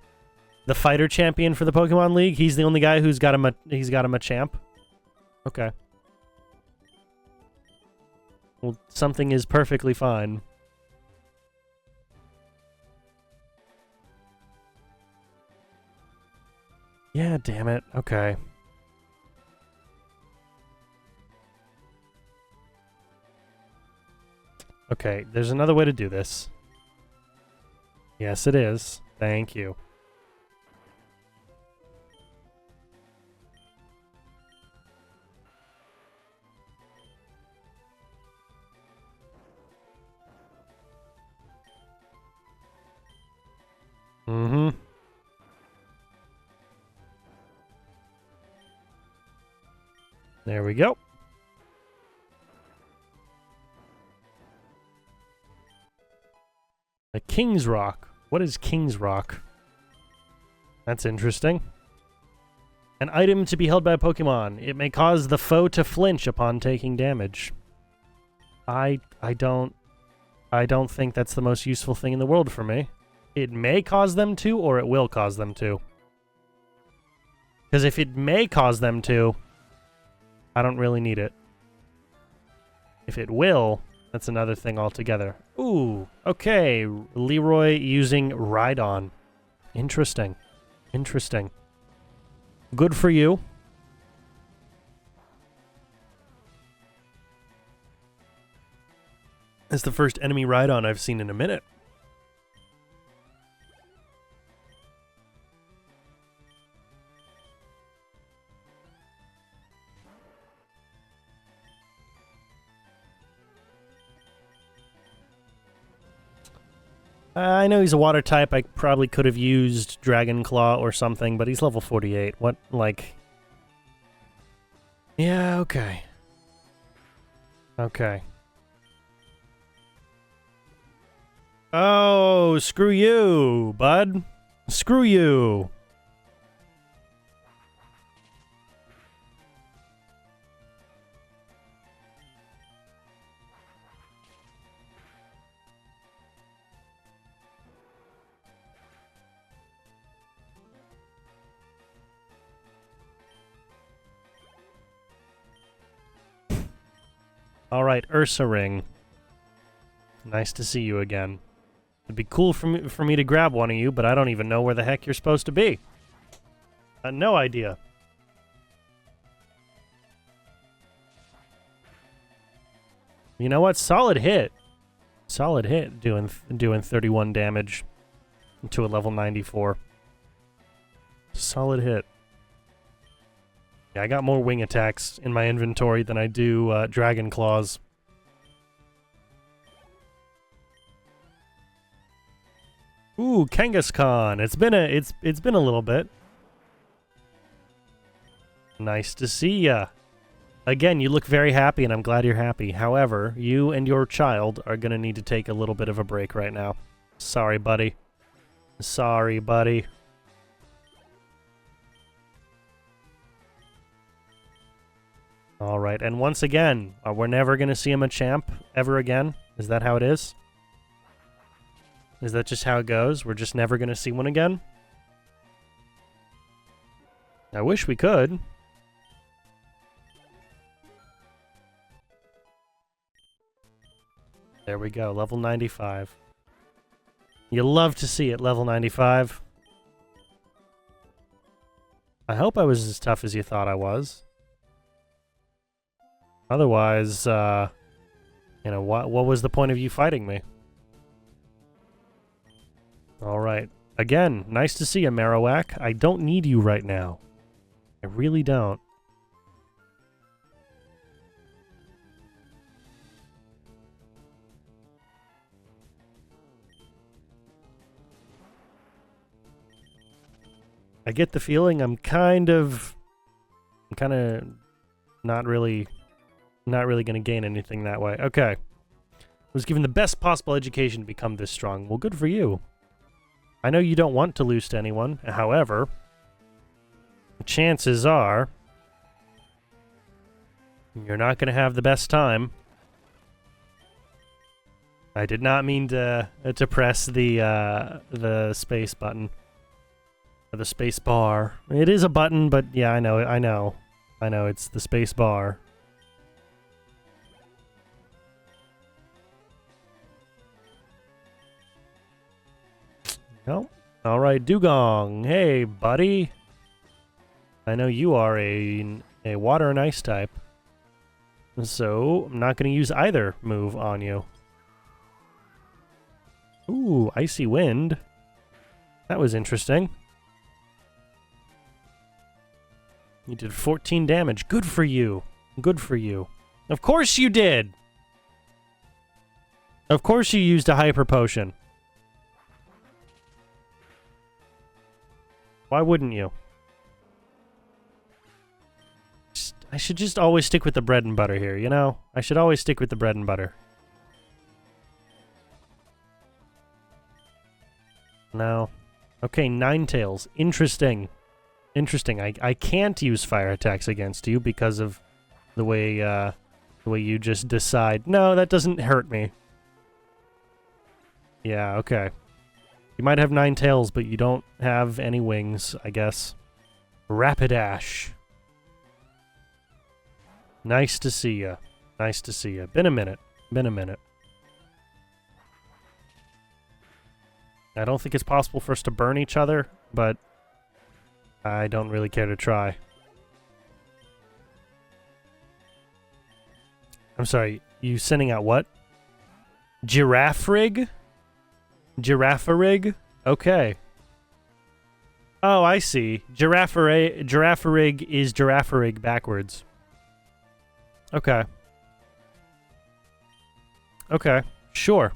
fighter champion for the Pokemon League. He's the only guy who's got a Machamp. Okay. Well, something is perfectly fine. Yeah, damn it. Okay. Okay, there's another way to do this. Yes, it is. Thank you. Mm-hmm. There we go. The King's Rock. What is King's Rock? That's interesting. An item to be held by a Pokemon. It may cause the foe to flinch upon taking damage. I don't think that's the most useful thing in the world for me. It may cause them to, or it will cause them to. Because if it may cause them to, I don't really need it. If it will, that's another thing altogether. Ooh, okay. Leroy using Rhydon. Interesting. Interesting. Good for you. It's the first enemy Rhydon I've seen in a minute. I know he's a water type. I probably could have used Dragon Claw or something, but he's level 48. What, like... Yeah, okay. Okay. Oh, screw you, bud. Screw you. All right, Ursa Ring. Nice to see you again. It'd be cool for me to grab one of you, but I don't even know where the heck you're supposed to be. No idea. You know what? Solid hit. Solid hit doing 31 damage to a level 94. Solid hit. Yeah, I got more wing attacks in my inventory than I do dragon claws. Ooh, Kangaskhan. It's been a little bit. Nice to see ya. Again, you look very happy, and I'm glad you're happy. However, you and your child are gonna need to take a little bit of a break right now. Sorry, buddy. Sorry, buddy. All right, and once again, we're never gonna see him a champ ever again. Is that how it is? Is that just how it goes? We're just never gonna see one again? I wish we could. There we go, level 95. You love to see it, level 95. I hope I was as tough as you thought I was. Otherwise, you know, what was the point of you fighting me? Alright. Again, nice to see you, Marowak. I don't need you right now. I really don't. I get the feeling I'm kind of not really going to gain anything that way. Okay. I was given the best possible education to become this strong. Well, good for you. I know you don't want to lose to anyone. However, the chances are you're not going to have the best time. I did not mean to press the space button. Or the space bar. It is a button, but yeah, I know, it's the space bar. No. Alright, Dugong. Hey, buddy. I know you are a water and ice type. So, I'm not going to use either move on you. Ooh, Icy Wind. That was interesting. You did 14 damage. Good for you. Good for you. Of course you did! Of course you used a hyper potion. Why wouldn't you? I should just always stick with the bread and butter here, you know? I should always stick with the bread and butter. No. Okay, Ninetales. Interesting. Interesting. I can't use fire attacks against you because of the way you just decide. No, that doesn't hurt me. Yeah, okay. You might have 9 tails, but you don't have any wings, I guess. Rapidash. Nice to see ya. Nice to see ya. Been a minute. Been a minute. I don't think it's possible for us to burn each other, but I don't really care to try. I'm sorry, you sending out what? Giraffe rig? Giraffe rig? Okay. Oh, I see. Giraffe rig is giraffe rig backwards. Okay. Okay, sure.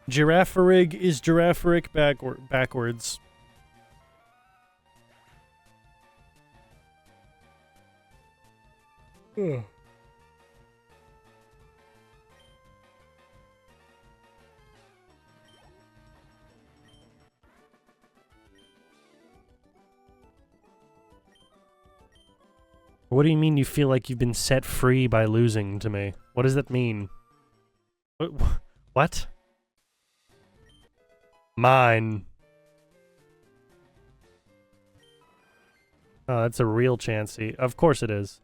Giraffe rig is giraffe rig backwards. Ugh. What do you mean you feel like you've been set free by losing to me? What does that mean? What? Mine. Oh, that's a real Chansey. Of course it is.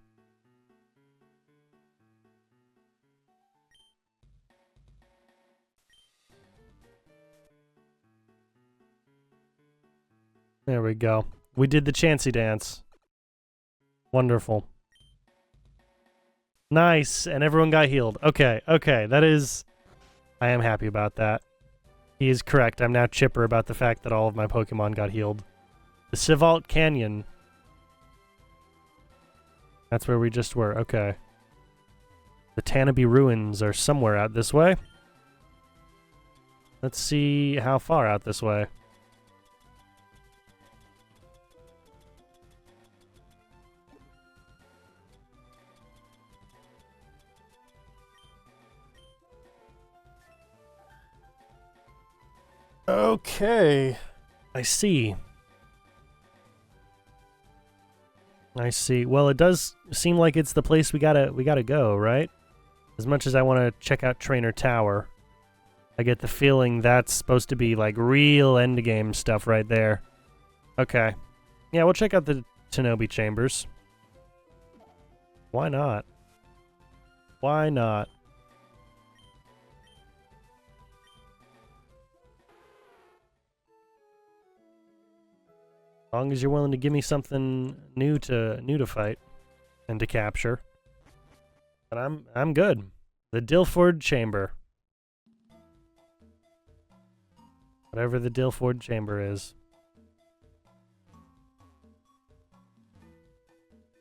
There we go. We did the Chansey dance. Wonderful. Nice, and everyone got healed. Okay, okay, that is... I am happy about that. He is correct. I'm now chipper about the fact that all of my Pokemon got healed. The Sivalt Canyon. That's where we just were. Okay. The Tanabe Ruins are somewhere out this way. Let's see how far out this way. Okay. I see. I see. Well, it does seem like it's the place we gotta go, right? As much as I want to check out Trainer Tower, I get the feeling that's supposed to be like real endgame stuff right there. Okay. Yeah, we'll check out the Tanobe Chambers. Why not? Why not? As long as you're willing to give me something new to fight and to capture. But I'm good. The Dilford Chamber. Whatever the Dilford Chamber is.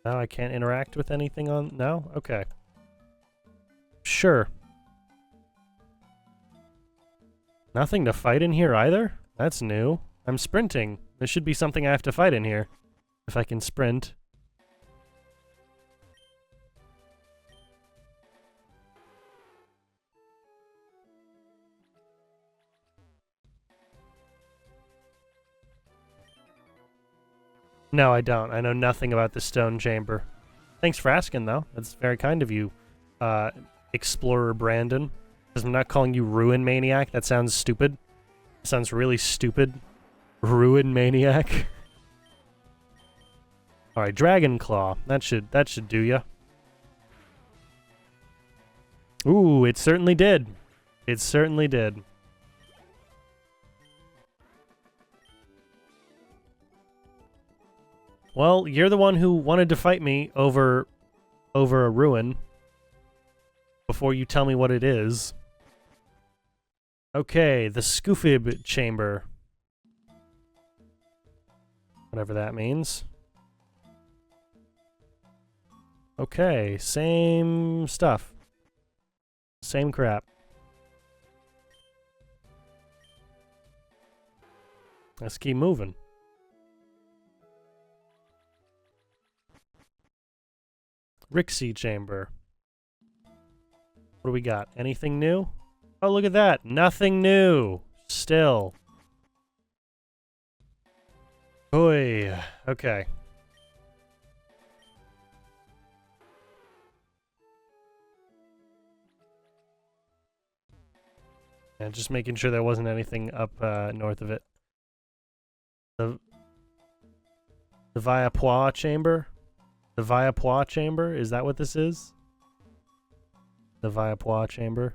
Now I can't interact with anything on... No? Okay. Sure. Nothing to fight in here either? That's new. I'm sprinting. There should be something I have to fight in here. If I can sprint. No, I don't. I know nothing about the stone chamber. Thanks for asking, though. That's very kind of you, Explorer Brandon. Because I'm not calling you Ruin Maniac. That sounds stupid. Sounds really stupid. Ruin Maniac. Alright, Dragon Claw. That should do ya. Ooh, it certainly did. It certainly did. Well, you're the one who wanted to fight me over a ruin. Before you tell me what it is. Okay, the Scoofib Chamber. Whatever that means. Okay, same stuff. Same crap. Let's keep moving. Rixie Chamber. What do we got? Anything new? Oh, look at that. Nothing new. Still. Oy. Okay. And just making sure there wasn't anything up north of it. The Viapoix Chamber? The Viapoix Chamber? Is that what this is? The Viapoix Chamber?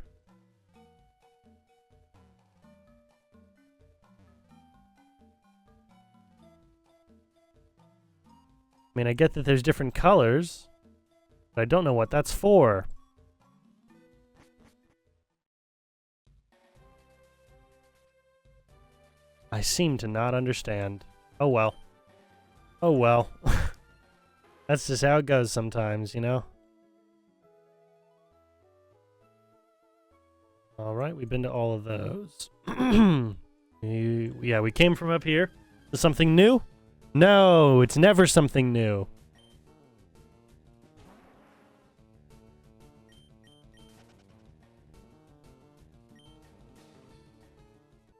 I mean, I get that there's different colors, but I don't know what that's for. I seem to not understand. Oh well. Oh well. That's just how it goes sometimes, you know? Alright, we've been to all of those. Yeah, we came from up here. To something new? No, it's never something new.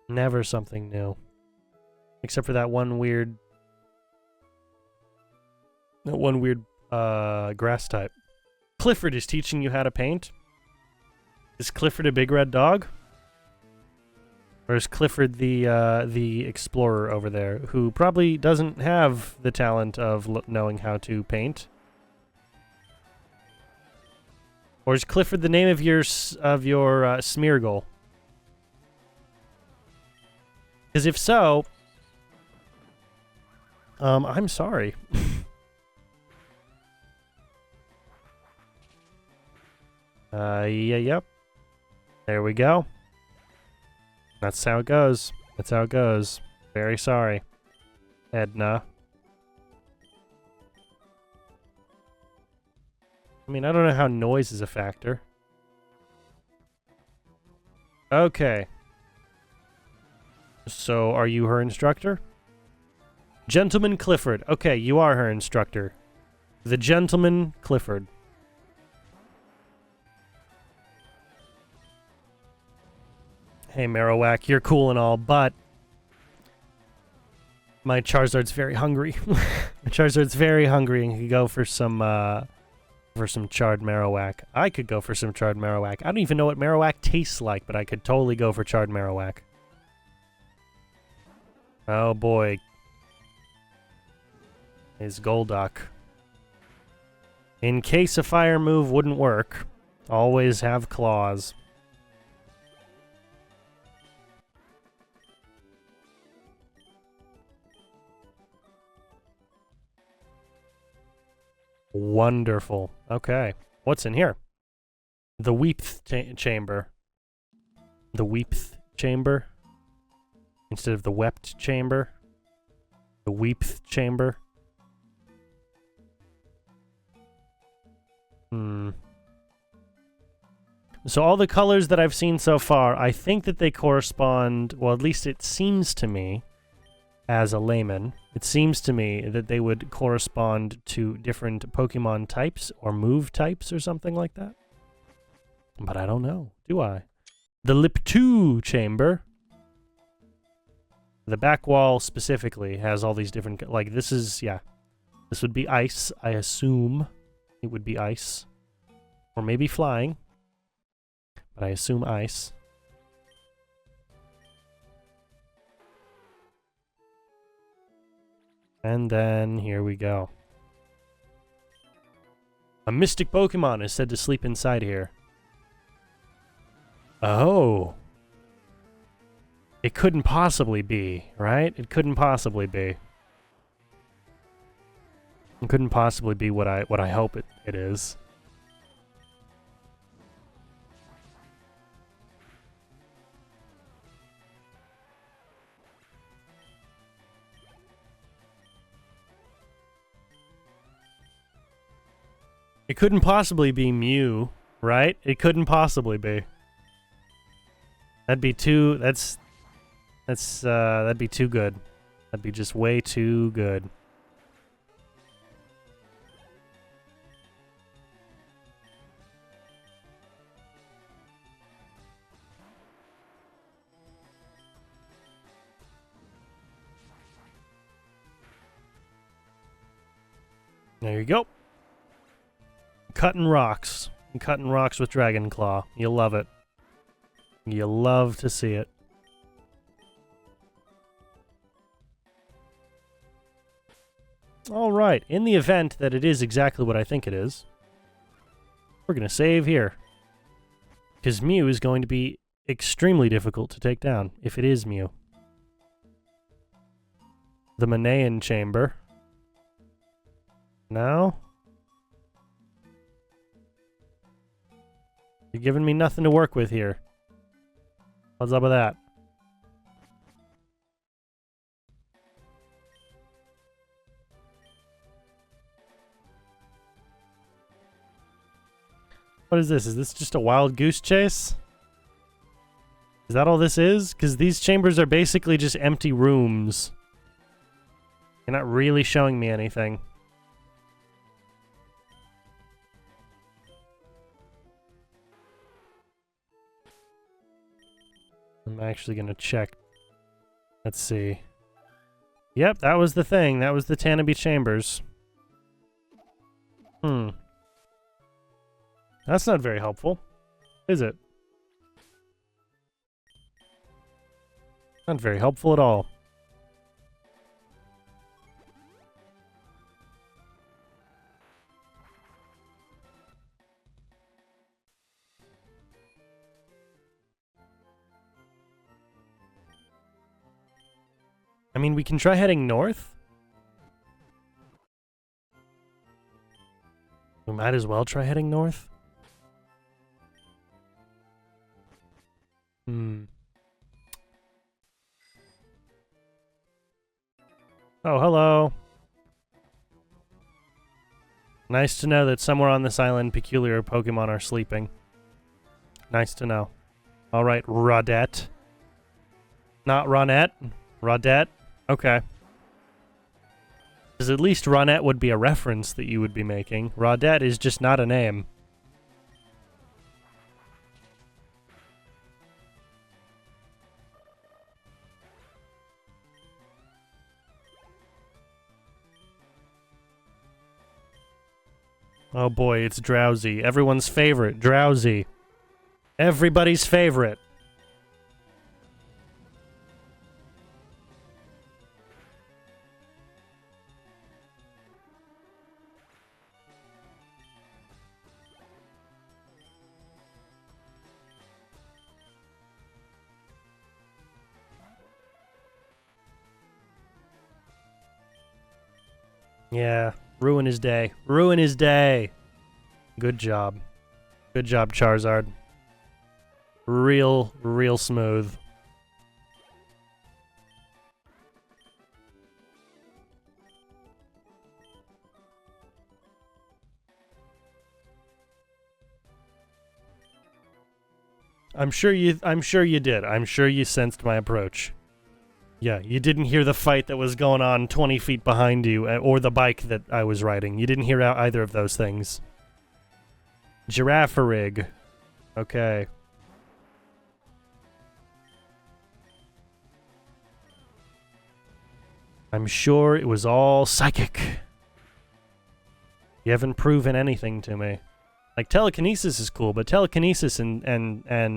Never something new. Except for that one weird Grass type. Clifford is teaching you how to paint. Is Clifford a big red dog? Or is Clifford the explorer over there, who probably doesn't have the talent of knowing how to paint? Or is Clifford the name of your Smeargle? Because if so, I'm sorry. Yep. There we go. That's how it goes. That's how it goes. Very sorry, Edna. I mean, I don't know how noise is a factor. Okay. So, are you her instructor? Gentleman Clifford. Okay, you are her instructor. The Gentleman Clifford. Hey, Marowak, you're cool and all, but my Charizard's very hungry. My Charizard's very hungry and could go for some charred Marowak. I could go for some charred Marowak. I don't even know what Marowak tastes like, but I could totally go for charred Marowak. Oh boy. Is Golduck. In case a fire move wouldn't work, always have claws. Wonderful. Okay. What's in here? The Weepth chamber. The Weepth chamber. Instead of the Wept chamber. The Weepth chamber. So all the colors that I've seen so far, I think that they correspond, well, at least it seems to me, as a layman, it seems to me that they would correspond to different Pokemon types or move types or something like that. But I don't know, do I? The Liptu chamber. The back wall specifically has all these different, like this is, yeah. This would be ice, I assume. It would be ice. Or maybe flying. But I assume ice. And then, here we go. A mystic Pokemon is said to sleep inside here. Oh. It couldn't possibly be, right? It couldn't possibly be. It couldn't possibly be what I hope it is. It couldn't possibly be Mew, right? It couldn't possibly be. That'd be too, that'd be too good. That'd be just way too good. There you go. Cutting rocks. Cutting rocks with Dragon Claw. You'll love it. You'll love to see it. Alright, in the event that it is exactly what I think it is, we're going to save here. Because Mew is going to be extremely difficult to take down, if it is Mew. The Manean Chamber. No? You're giving me nothing to work with here. What's up with that? What is this? Is this just a wild goose chase? Is that all this is? Because these chambers are basically just empty rooms. You're not really showing me anything. I'm actually going to check. Let's see. Yep, that was the thing. That was the Tanabe Chambers. Hmm. That's not very helpful, is it? Not very helpful at all. I mean, we can try heading north. We might as well try heading north. Hmm. Oh, hello. Nice to know that somewhere on this island, peculiar Pokemon are sleeping. Nice to know. All right, Rodette. Not Ronette. Rodette. Okay. Because at least Ronette would be a reference that you would be making. Rodette is just not a name. Oh boy, it's Drowsy. Everyone's favorite, Drowsy. Everybody's favorite. Yeah, ruin his day. Ruin his day. Good job. Good job, Charizard. Real smooth. I'm sure you did. I'm sure you sensed my approach. Yeah, you didn't hear the fight that was going on 20 feet behind you, or the bike that I was riding. You didn't hear either of those things. Giraffe-rig. Okay. I'm sure it was all psychic. You haven't proven anything to me. Like, telekinesis is cool, but telekinesis and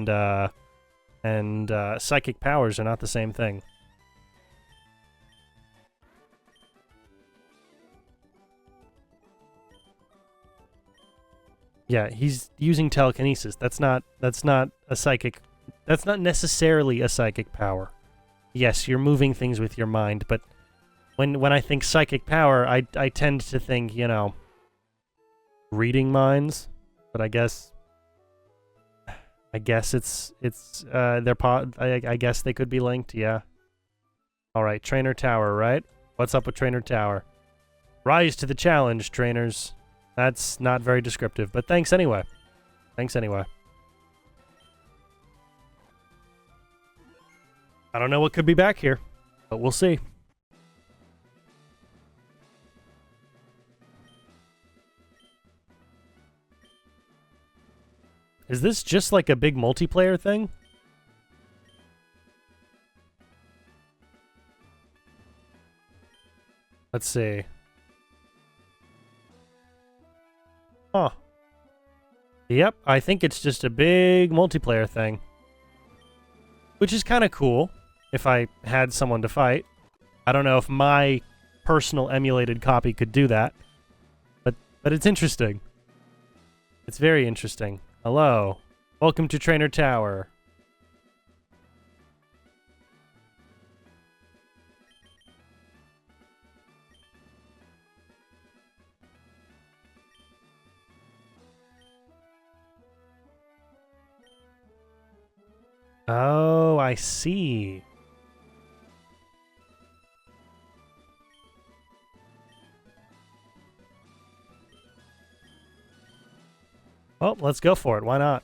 psychic powers are not the same thing. Yeah, he's using telekinesis. That's not a psychic. That's not necessarily a psychic power. Yes, you're moving things with your mind, but when I think psychic power, I tend to think, you know, reading minds. But I guess it's I guess they could be linked. Yeah. All right, Trainer Tower, right? What's up with Trainer Tower? Rise to the challenge, trainers. That's not very descriptive, but thanks anyway. Thanks anyway. I don't know what could be back here, but we'll see. Is this just like a big multiplayer thing? Let's see. Huh. Yep, I think it's just a big multiplayer thing. Which is kind of cool, if I had someone to fight. I don't know if my personal emulated copy could do that. But it's interesting. It's very interesting. Hello. Welcome to Trainer Tower. Oh, I see. Well, let's go for it. Why not?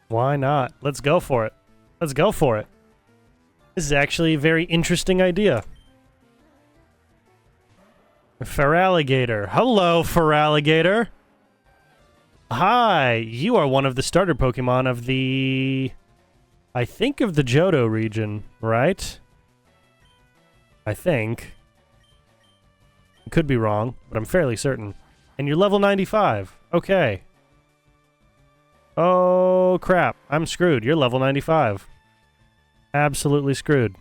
Why not? Let's go for it. Let's go for it. This is actually a very interesting idea. Feraligatr. Hello, Feraligatr. Hi, you are one of the starter Pokemon of the I think of the Johto region, right? I think. Could be wrong, but I'm fairly certain. And you're level 95. Okay. Oh, crap. I'm screwed. You're level 95. Absolutely screwed.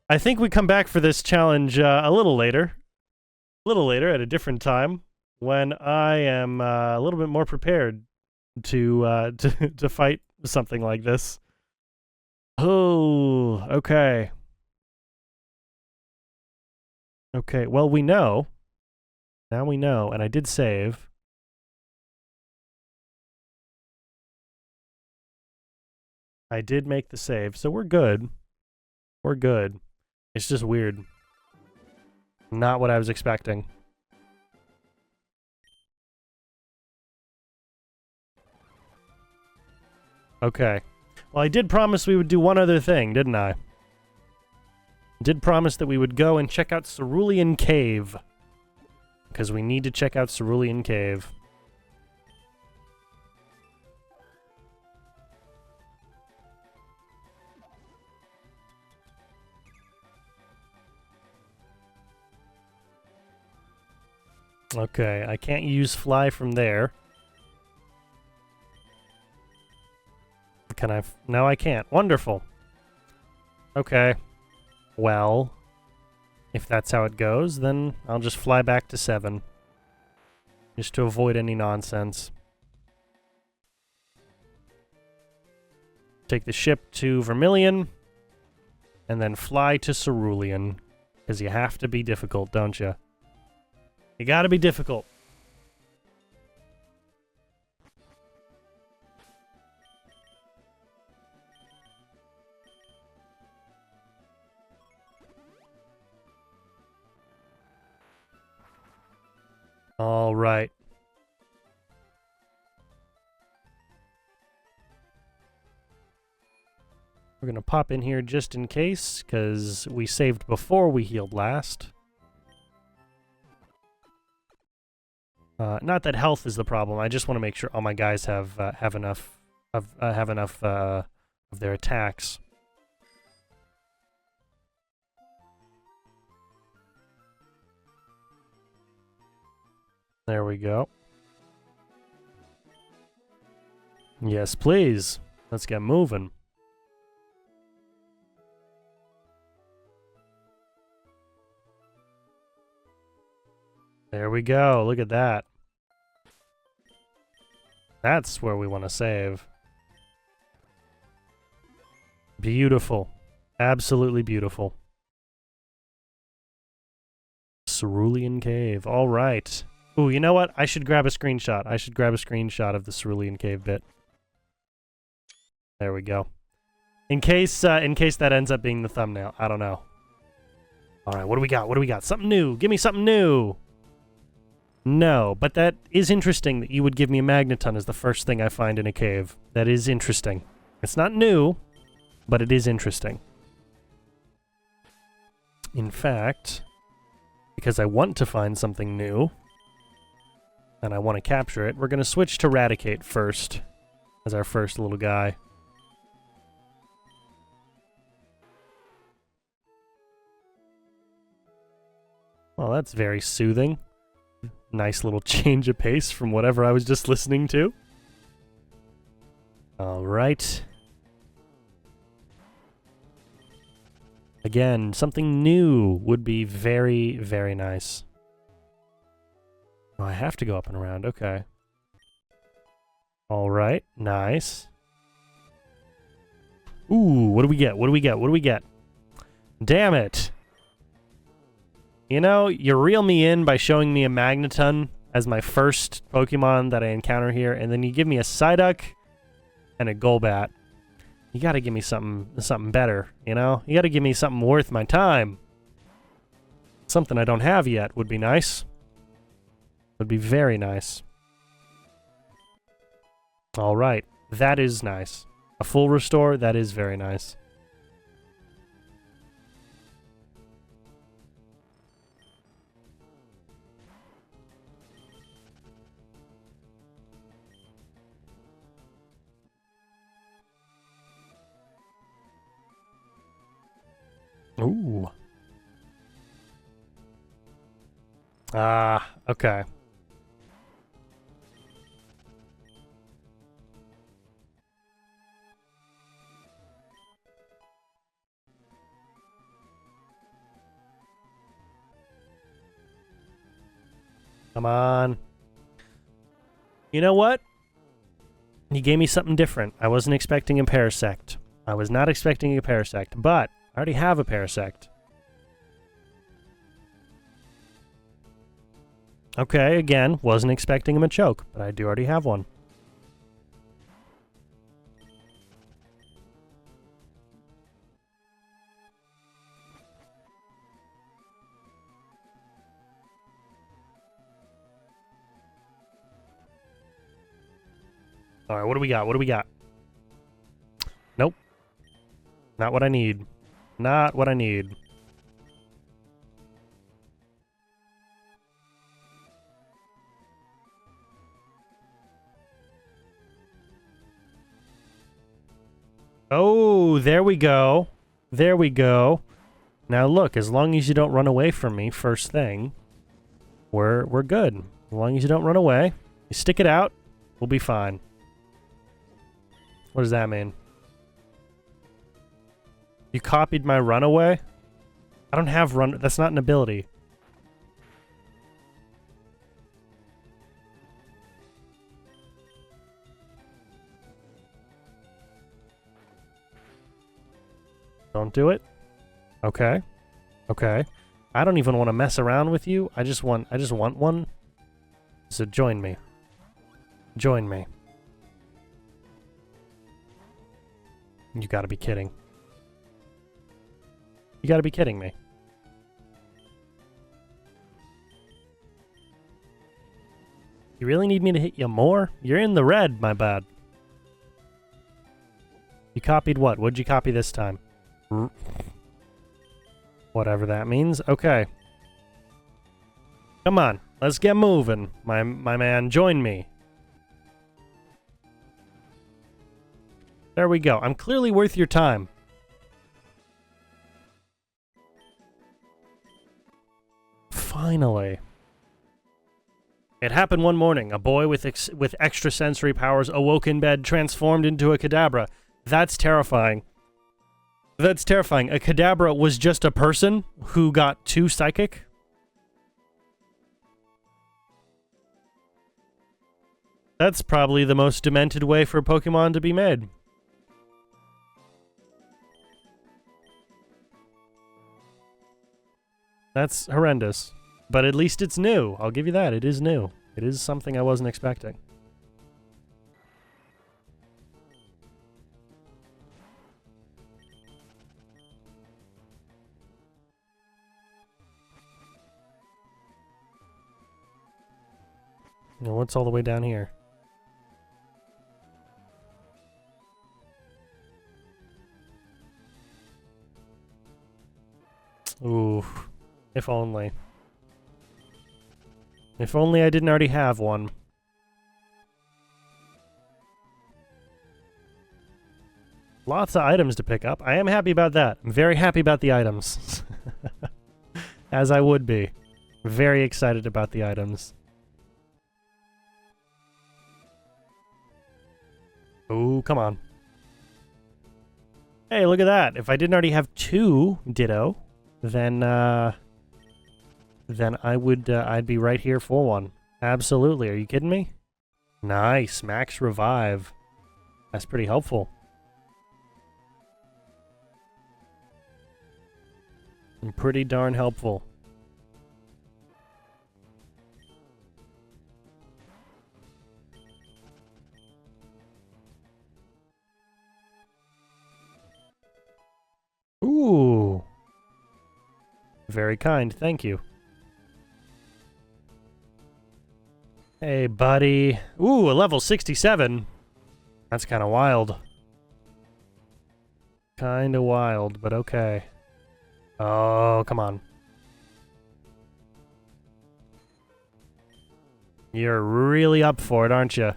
I think we come back for this challenge a little later. A little later at a different time when I am a little bit more prepared to fight something like this. Oh, okay. Okay, well, we know. Now we know, and I did save. I did make the save, so we're good. We're good. It's just weird. Not what I was expecting. Okay. Well, I did promise we would do one other thing, didn't I? Did promise that we would go and check out Cerulean Cave. Because we need to check out Cerulean Cave. Okay, I can't use fly from there. Can I? No, I can't. Wonderful. Okay. Well, if that's how it goes, then I'll just fly back to 7. Just to avoid any nonsense. Take the ship to Vermilion, and then fly to Cerulean. Because you have to be difficult, don't you? You gotta be difficult. All right. We're gonna pop in here just in case, because we saved before we healed last. Not that health is the problem. I just want to make sure all my guys have enough of their attacks. There we go. Yes, please. Let's get moving. There we go. Look at that. That's where we want to save. Beautiful. Absolutely beautiful. Cerulean Cave. All right. Ooh, you know what? I should grab a screenshot. I should grab a screenshot of the Cerulean Cave bit. There we go. In case that ends up being the thumbnail. I don't know. All right, what do we got? What do we got? Something new. Give me something new. No, but that is interesting that you would give me a magneton as the first thing I find in a cave. That is interesting. It's not new, but it is interesting. In fact, because I want to find something new, and I want to capture it, we're going to switch to Eradicate first, as our first little guy. Well, that's very soothing. Nice little change of pace from whatever I was just listening to. All right. Again, something new would be very, very nice. Oh, I have to go up and around. Okay. All right. Nice. Ooh, what do we get? What do we get? What do we get? Damn it. You know, you reel me in by showing me a Magneton as my first Pokemon that I encounter here, and then you give me a Psyduck and a Golbat. You gotta give me something better, you know? You gotta give me something worth my time. Something I don't have yet would be nice. Would be very nice. Alright, that is nice. A full restore, that is very nice. Ooh. Ah, okay. Come on. You know what? You gave me something different. I wasn't expecting a parasect. I was not expecting a parasect, but I already have a parasect. Okay, again, wasn't expecting him a choke, but I do already have one. Alright, what do we got? What do we got? Nope. Not what I need. Not what I need. Oh, there we go. There we go. Now look, as long as you don't run away from me first thing, we're good. As long as you don't run away, you stick it out, we'll be fine. What does that mean? You copied my runaway? I don't have run. That's not an ability. Don't do it? Okay. Okay. I don't even want to mess around with you. I just want one. So join me. Join me. You gotta be kidding. You gotta be kidding me. You really need me to hit you more? You're in the red, my bad. You copied what? What'd you copy this time? Whatever that means. Okay. Come on. Let's get moving. My man, join me. There we go. I'm clearly worth your time. Finally. It happened one morning. A boy with extrasensory powers awoke in bed, transformed into a Kadabra. That's terrifying. That's terrifying. A Kadabra was just a person who got too psychic? That's probably the most demented way for Pokemon to be made. That's horrendous. But at least it's new. I'll give you that. It is new. It is something I wasn't expecting. Now, what's all the way down here? Ooh. If only. If only I didn't already have one. Lots of items to pick up. I am happy about that. I'm very happy about the items. As I would be. Very excited about the items. Ooh, come on. Hey, look at that. If I didn't already have 2 Ditto, then I would, I'd be right here for one. Absolutely. Are you kidding me? Nice. Max Revive. That's pretty helpful. And pretty darn helpful. Ooh. Very kind. Thank you. Hey, buddy. Ooh, a level 67. That's kind of wild. Kind of wild, but okay. Oh, come on. You're really up for it, aren't you?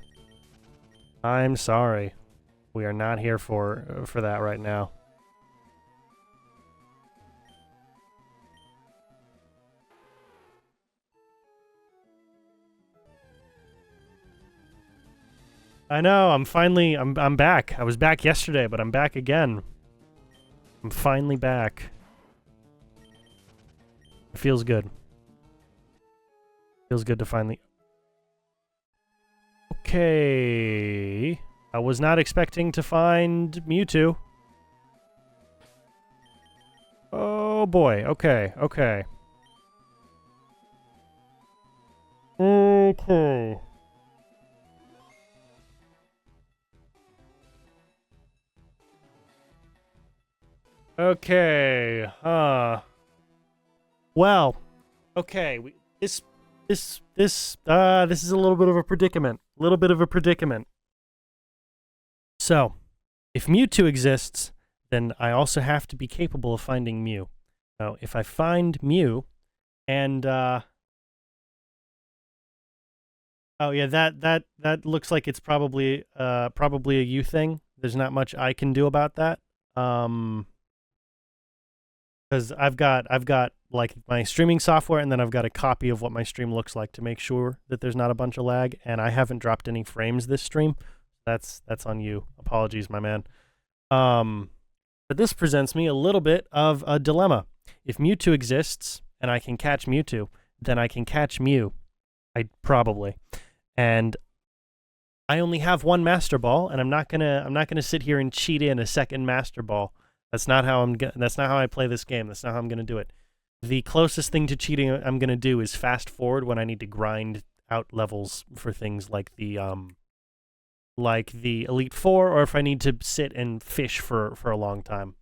I'm sorry. We are not here for that right now. I know, I'm back. I was back yesterday, but I'm back again. I'm finally back. It feels good. Feels good to finally... Okay. I was not expecting to find Mewtwo. Oh boy, okay, okay. Okay. Okay, well, okay, this is a little bit of a predicament. A little bit of a predicament. So, if Mewtwo exists, then I also have to be capable of finding Mew. So, if I find Mew, and, oh yeah, that looks like it's probably a you thing. There's not much I can do about that. Because I've got like my streaming software, and then I've got a copy of what my stream looks like to make sure that there's not a bunch of lag, and I haven't dropped any frames this stream. That's on you. Apologies, my man. But this presents me a little bit of a dilemma. If Mewtwo exists and I can catch Mewtwo, then I can catch Mew. I probably. And I only have one Master Ball, and I'm not gonna sit here and cheat in a second Master Ball. That's not how that's not how I play this game. That's not how I'm gonna do it. The closest thing to cheating I'm gonna do is fast forward when I need to grind out levels for things like the Elite Four, or if I need to sit and fish for a long time.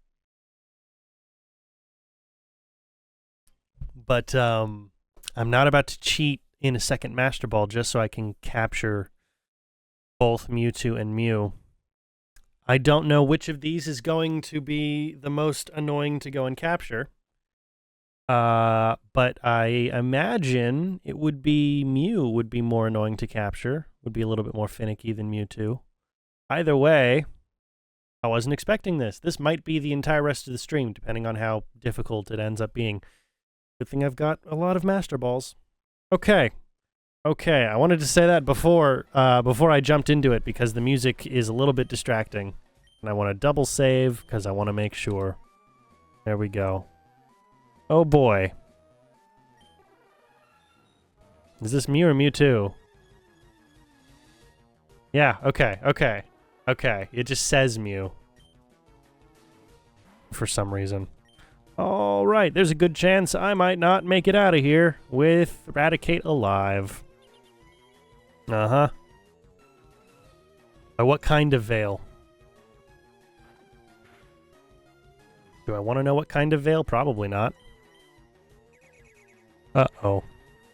But I'm not about to cheat in a second Master Ball just so I can capture both Mewtwo and Mew. I don't know which of these is going to be the most annoying to go and capture. But I imagine it would be Mew would be more annoying to capture, would be a little bit more finicky than Mewtwo. Either way, I wasn't expecting this. This might be the entire rest of the stream, depending on how difficult it ends up being. Good thing I've got a lot of Master Balls. Okay. Okay, I wanted to say that before I jumped into it, because the music is a little bit distracting. And I want to double save, because I want to make sure. There we go. Oh boy. Is this Mew or Mewtwo? Yeah, okay, okay. Okay, it just says Mew. For some reason. Alright, there's a good chance I might not make it out of here with Eradicate alive. Uh-huh. What kind of veil? Do I want to know what kind of veil? Probably not. Uh-oh.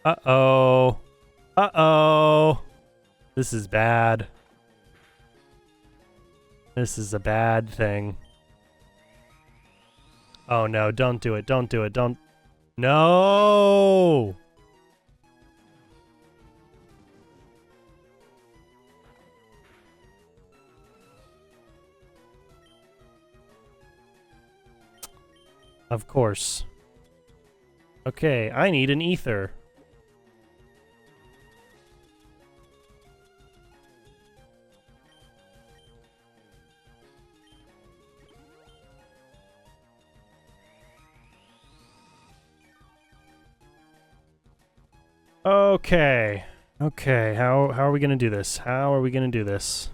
Uh-oh. Uh-oh. This is bad. This is a bad thing. Oh no, don't do it. Don't do it. Don't. No! Of course. Okay, I need an ether. Okay. Okay, how are we gonna do this? How are we gonna do this?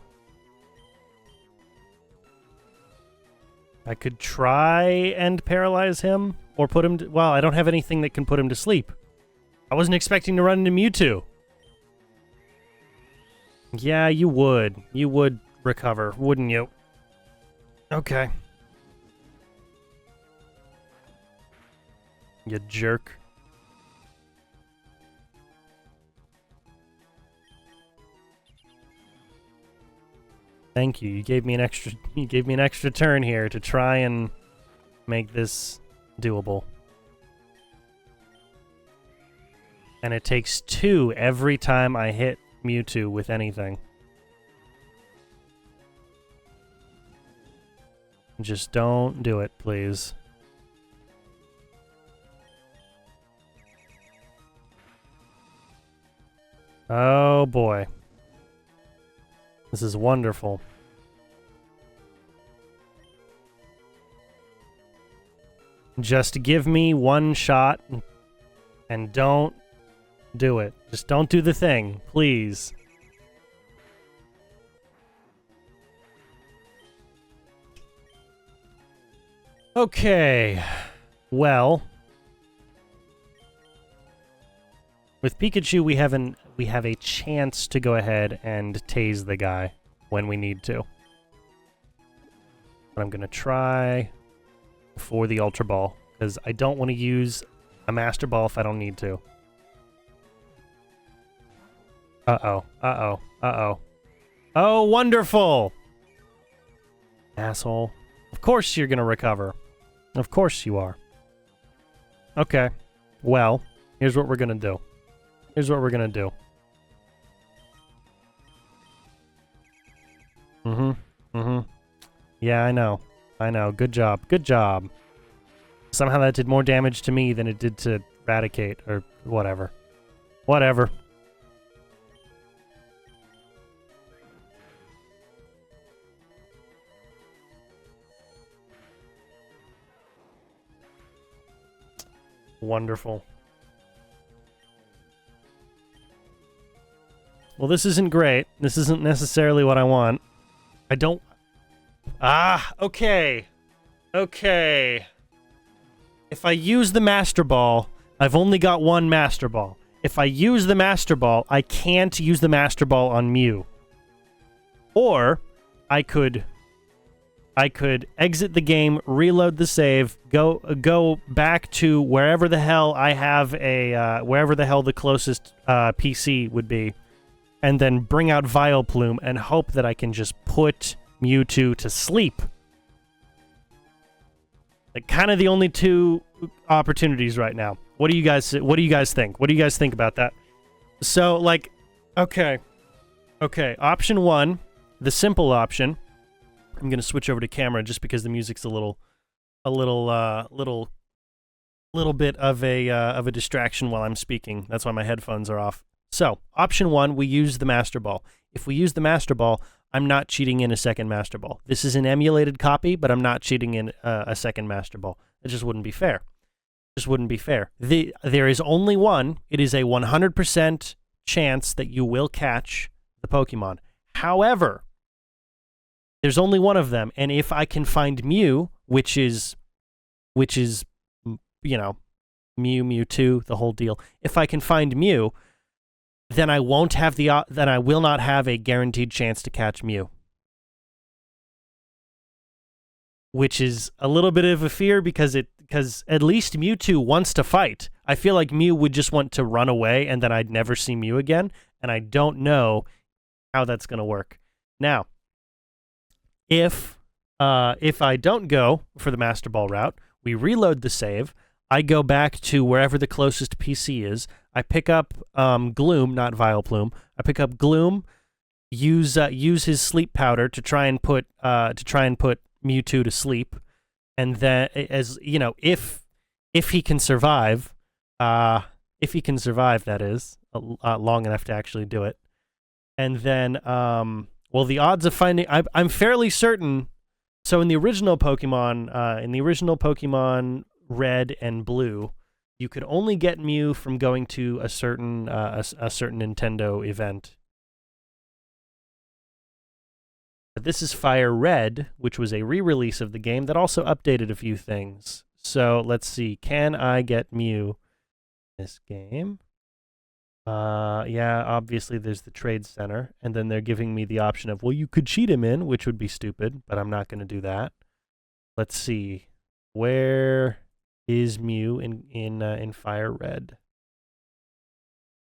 I could try and paralyze him, or put him to... Well, I don't have anything that can put him to sleep. I wasn't expecting to run into Mewtwo. Yeah, you would. You would recover, wouldn't you? Okay. You jerk. Thank you. You gave me an extra turn here to try and make this doable. And it takes 2 every time I hit Mewtwo with anything. Just don't do it, please. Oh boy. This is wonderful. Just give me one shot and don't do it. Just don't do the thing, please. Okay. Well, with Pikachu, we have a chance to go ahead and tase the guy when we need to. But I'm gonna try for the Ultra Ball, because I don't want to use a Master Ball if I don't need to. Uh-oh, uh-oh, uh-oh. Oh, wonderful! Asshole. Of course you're gonna recover. Of course you are. Okay. Well, here's what we're gonna do. Here's what we're gonna do. Yeah, I know. I know. Good job. Good job. Somehow that did more damage to me than it did to Eradicate, or whatever. Whatever. Wonderful. Well, this isn't great. This isn't necessarily what I want. I don't... Ah, okay. Okay. If I use the Master Ball, I've only got one Master Ball. If I use the Master Ball, I can't use the Master Ball on Mew. Or, I could exit the game, reload the save, go back to wherever the hell I have a, wherever the hell the closest PC would be, and then bring out Vileplume and hope that I can just put Mewtwo to sleep. Like, kind of the only two opportunities right now. What do you guys think? What do you guys think about that? So, like, okay. Okay, option one, the simple option. I'm gonna switch over to camera just because the music's a little bit of a distraction while I'm speaking. That's why my headphones are off. So, option one, we use the Master Ball. If we use the Master Ball, I'm not cheating in a second Master Ball. This is an emulated copy, but I'm not cheating in a second Master Ball. It just wouldn't be fair. Just wouldn't be fair. There is only one. It is a 100% chance that you will catch the Pokemon. However, there's only one of them, and if I can find Mew, which is, you know, Mew, Mewtwo, the whole deal. If I can find Mew, then I won't have then I will not have a guaranteed chance to catch Mew. Which is a little bit of a fear because at least Mewtwo wants to fight. I feel like Mew would just want to run away and then I'd never see Mew again, and I don't know how that's going to work. Now, if I don't go for the Master Ball route, we reload the save, I go back to wherever the closest PC is, I pick up Gloom, not Vileplume. I pick up Gloom, use his sleep powder to try and put Mewtwo to sleep, and then, as you know, if he can survive, that is long enough to actually do it, and then well, the odds of finding, I'm fairly certain. So in the original Pokemon, Red and Blue, you could only get Mew from going to a certain Nintendo event. But this is FireRed, which was a re-release of the game that also updated a few things. So let's see, can I get Mew in this game? Yeah, obviously there's the trade center, and then they're giving me the option of, well, you could cheat him in, which would be stupid, but I'm not going to do that. Let's see, where is Mew in FireRed?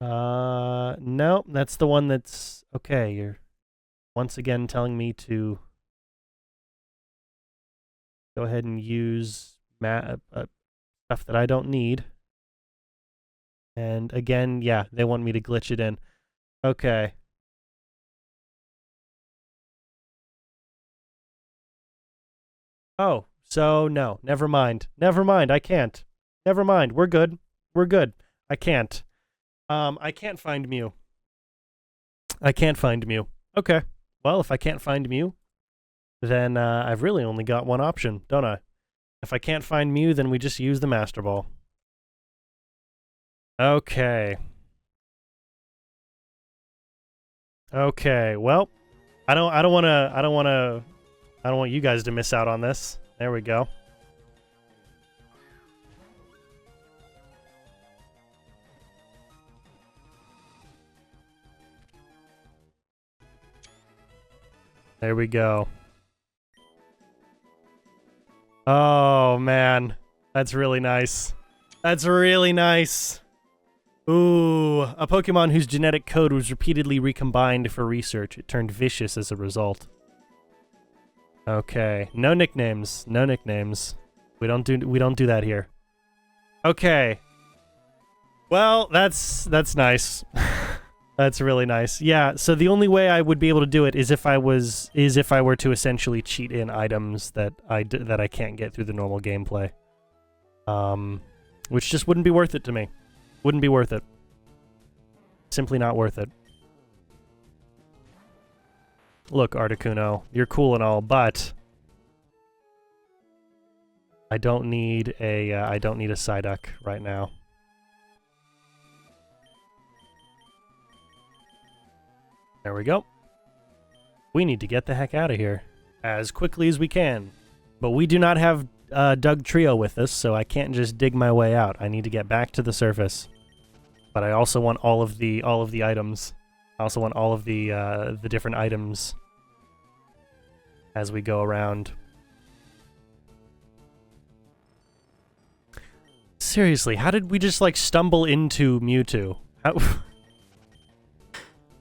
No, that's the one that's okay. You're once again telling me to go ahead and use stuff that I don't need. And again, yeah, they want me to glitch it in. Okay. Oh, so no, never mind. Never mind, I can't. Never mind, we're good. We're good. I can't. I can't find Mew. I can't find Mew. Okay. Well, if I can't find Mew, then I've really only got one option, don't I? If I can't find Mew, then we just use the Master Ball. Okay. Okay, well, I don't want you guys to miss out on this. There we go. There we go. Oh, man. That's really nice. That's really nice. Ooh, a Pokemon whose genetic code was repeatedly recombined for research. It turned vicious as a result. Okay, no nicknames. No nicknames. We don't do that here. Okay. Well, that's nice. That's really nice. Yeah, so the only way I would be able to do it is if I were to essentially cheat in items that I can't get through the normal gameplay. Which just wouldn't be worth it to me. Wouldn't be worth it. Simply not worth it. Look, Articuno, you're cool and all, but I don't need a Psyduck right now. There we go. We need to get the heck out of here as quickly as we can. But we do not have Doug Trio with us, so I can't just dig my way out. I need to get back to the surface. But I also want all of the items. I also want all of the different items as we go around. Seriously, how did we just like stumble into Mewtwo? How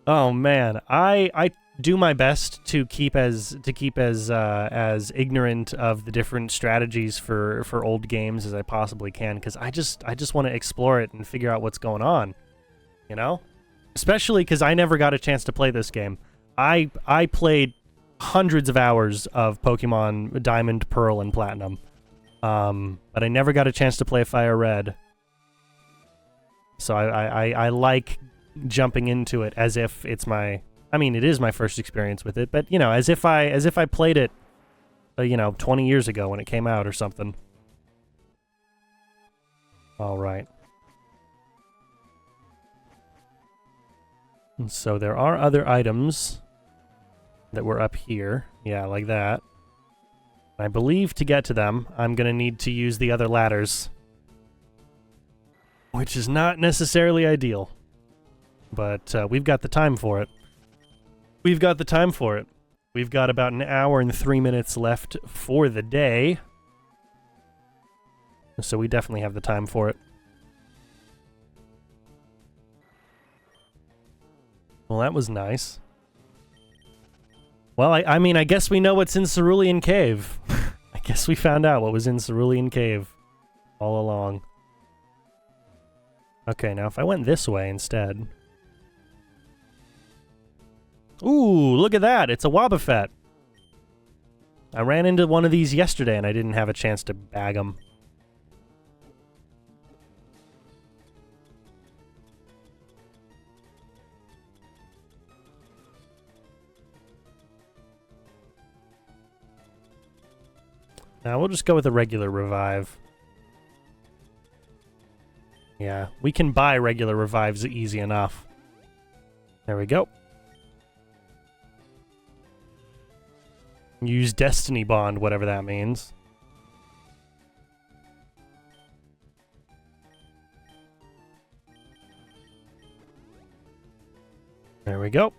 Oh man, I do my best to keep as ignorant of the different strategies for old games as I possibly can, because I just want to explore it and figure out what's going on, you know? Especially because I never got a chance to play this game. I played hundreds of hours of Pokemon Diamond, Pearl, and Platinum, but I never got a chance to play FireRed. So I like jumping into it as if it's my, I mean, it is my first experience with it, but you know, as if I played it, you know, 20 years ago when it came out or something. All right. And so there are other items that were up here. Yeah, like that. I believe to get to them, I'm gonna need to use the other ladders, which is not necessarily ideal. But we've got the time for it. We've got the time for it. We've got about an hour and 3 minutes left for the day. So we definitely have the time for it. Well, that was nice. Well, I mean, I guess we know what's in Cerulean Cave. I guess we found out what was in Cerulean Cave all along. Okay, now if I went this way instead... Ooh, look at that! It's a Wobbuffet! I ran into one of these yesterday and I didn't have a chance to bag them. Now we'll just go with a regular revive. Yeah, we can buy regular revives easy enough. There we go. Use Destiny Bond, whatever that means. There we go.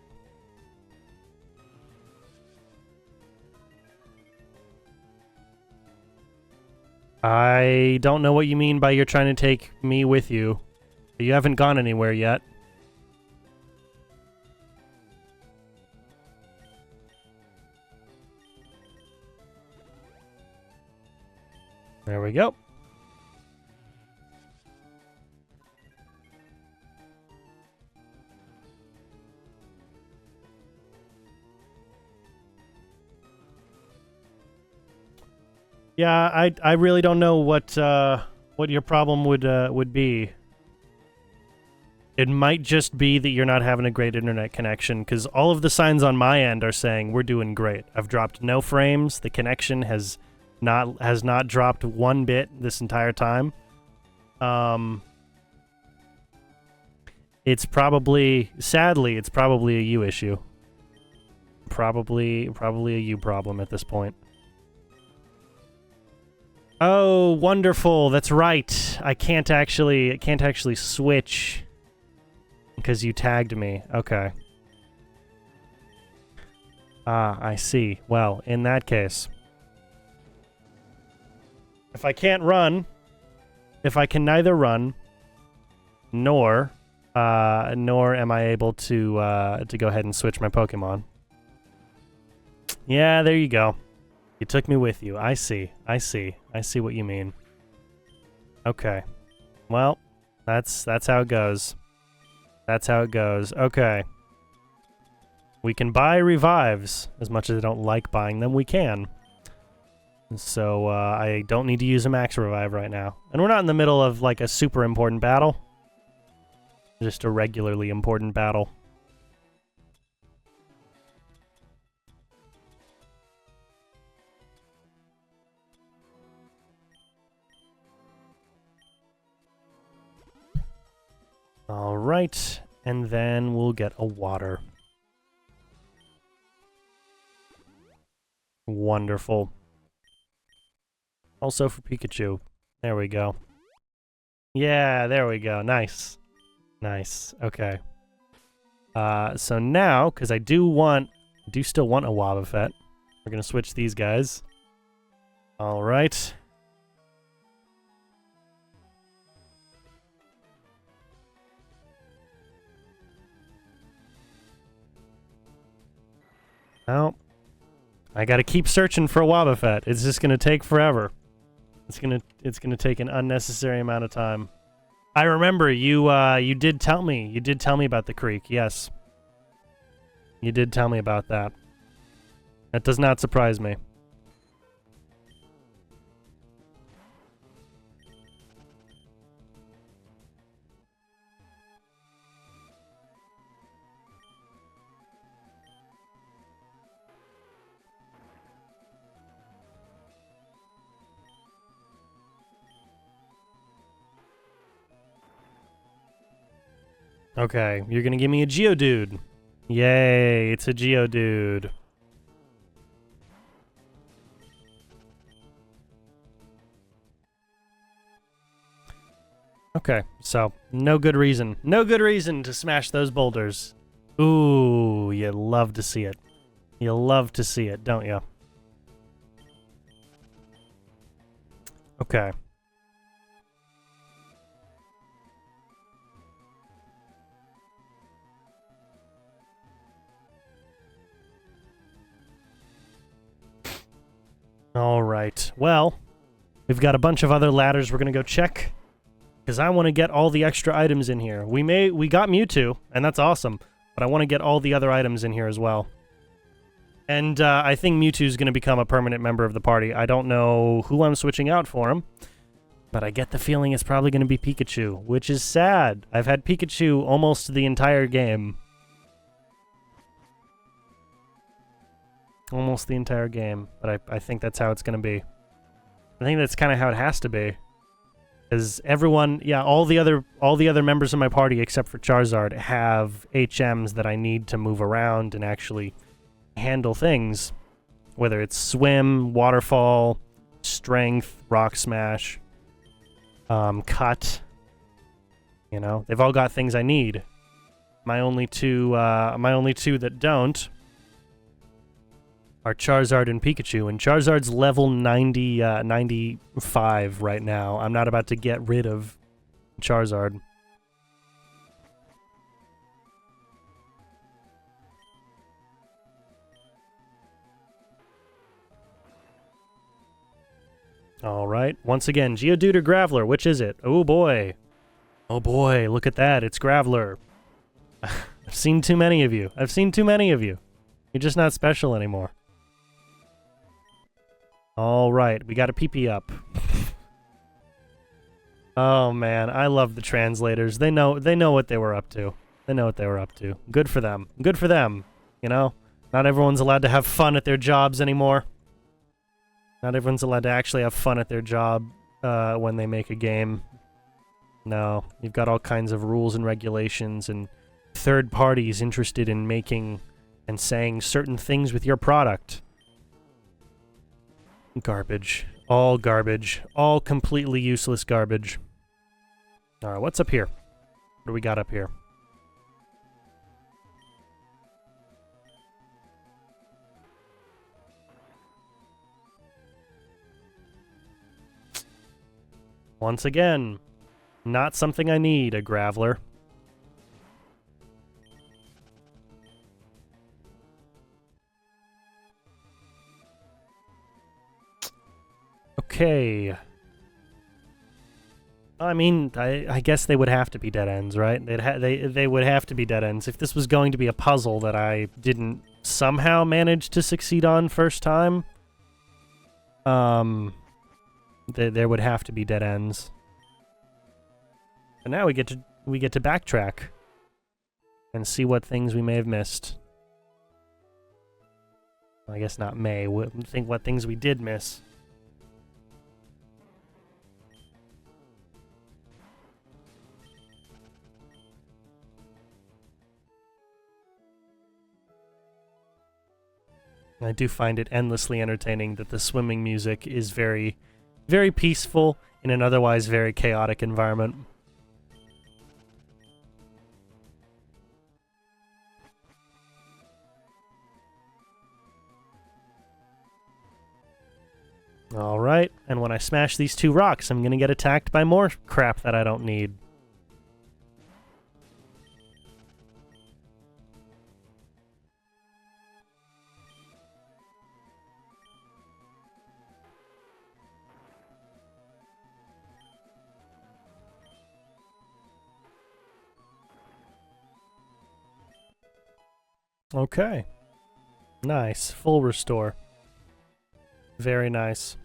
I don't know what you mean by you're trying to take me with you. You haven't gone anywhere yet. There we go. Yeah, I really don't know what your problem would be. It might just be that you're not having a great internet connection, because all of the signs on my end are saying we're doing great. I've dropped no frames. The connection has not dropped one bit this entire time. It's probably, sadly, it's probably a you issue. Probably a you problem at this point. Oh, wonderful. That's right. I can't actually switch because you tagged me. Okay. Ah, I see. Well, in that case, if I can't run, if I can neither run nor am I able to go ahead and switch my Pokemon. Yeah, there you go. You took me with you. I see. I see what you mean. Okay. Well, that's how it goes. That's how it goes. Okay. We can buy revives. As much as I don't like buying them, we can. So, I don't need to use a max revive right now. And we're not in the middle of, like, a super important battle. Just a regularly important battle. All right, and then we'll get a water. Wonderful. Also for Pikachu. There we go. Yeah, there we go. Nice. Nice. Okay. So now, because I do still want a Wobbuffet. We're gonna switch these guys. All right. Well, I gotta keep searching for a Wobbuffet. It's just gonna take forever. It's gonna take an unnecessary amount of time. I remember you did tell me. You did tell me about the creek. Yes. You did tell me about that. That does not surprise me. Okay, you're gonna give me a Geodude. Yay, it's a Geodude. Okay, so no good reason. No good reason to smash those boulders. Ooh, you love to see it. You love to see it, don't you? Okay. All right. Well, we've got a bunch of other ladders we're going to go check, because I want to get all the extra items in here. We got Mewtwo, and that's awesome, but I want to get all the other items in here as well. And I think Mewtwo's going to become a permanent member of the party. I don't know who I'm switching out for him, but I get the feeling it's probably going to be Pikachu, which is sad. I've had Pikachu almost the entire game. Almost the entire game, but I think that's how it's going to be. I think that's kind of how it has to be. Because everyone, yeah, all the other members of my party except for Charizard have HMs that I need to move around and actually handle things. Whether it's Swim, Waterfall, Strength, Rock Smash, Cut. You know, they've all got things I need. My only two that don't are Charizard and Pikachu, and Charizard's level 95 right now. I'm not about to get rid of Charizard. Alright, once again, Geodude or Graveler, which is it? Oh boy. Oh boy, look at that, it's Graveler. I've seen too many of you. I've seen too many of you. You're just not special anymore. All right, we got a PP up. Oh man, I love the translators. They know what they were up to. They know what they were up to. Good for them. Good for them. You know? Not everyone's allowed to have fun at their jobs anymore. Not everyone's allowed to actually have fun at their job when they make a game. No, you've got all kinds of rules and regulations and third parties interested in making and saying certain things with your product. Garbage. All garbage. All completely useless garbage. Alright, what's up here? What do we got up here? Once again, not something I need, a graveler. Okay. I mean, I guess they would have to be dead ends, right? They would have to be dead ends. If this was going to be a puzzle that I didn't somehow manage to succeed on first time, there would have to be dead ends. And now we get to backtrack and see what things we may have missed. Well, I guess not may. Think what things we did miss. I do find it endlessly entertaining that the swimming music is very, very peaceful in an otherwise very chaotic environment. Alright, and when I smash these two rocks, I'm gonna get attacked by more crap that I don't need. Okay. Nice. Full restore. Very nice.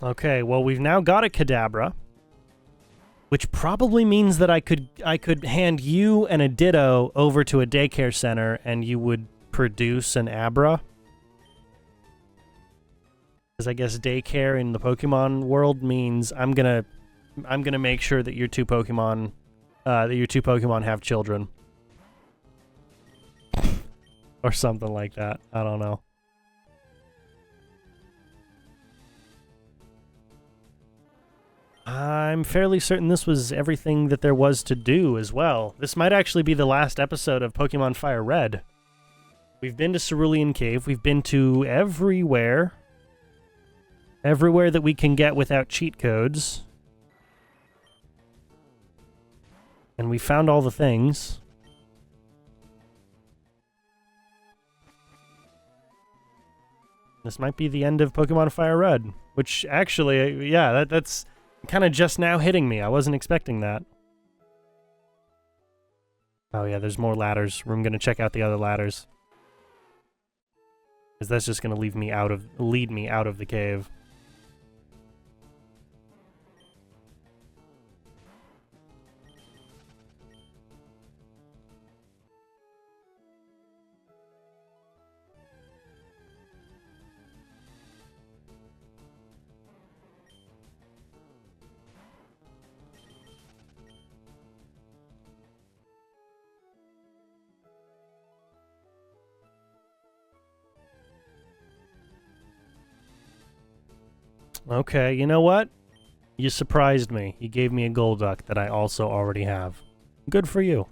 Okay, well we've now got a Kadabra, which probably means that I could hand you and a Ditto over to a daycare center and you would produce an Abra. Because I guess daycare in the Pokemon world means I'm gonna make sure that your two Pokemon have children. Or something like that. I don't know. I'm fairly certain this was everything that there was to do as well. This might actually be the last episode of Pokemon FireRed. We've been to Cerulean Cave. We've been to everywhere. Everywhere that we can get without cheat codes. And we found all the things. This might be the end of Pokemon FireRed. Which, actually, yeah, that's kind of just now hitting me. I wasn't expecting that. Oh yeah, there's more ladders. I'm going to check out the other ladders. Because that's just going to lead me out of the cave. Okay, you know what? You surprised me. You gave me a Golduck that I also already have. Good for you.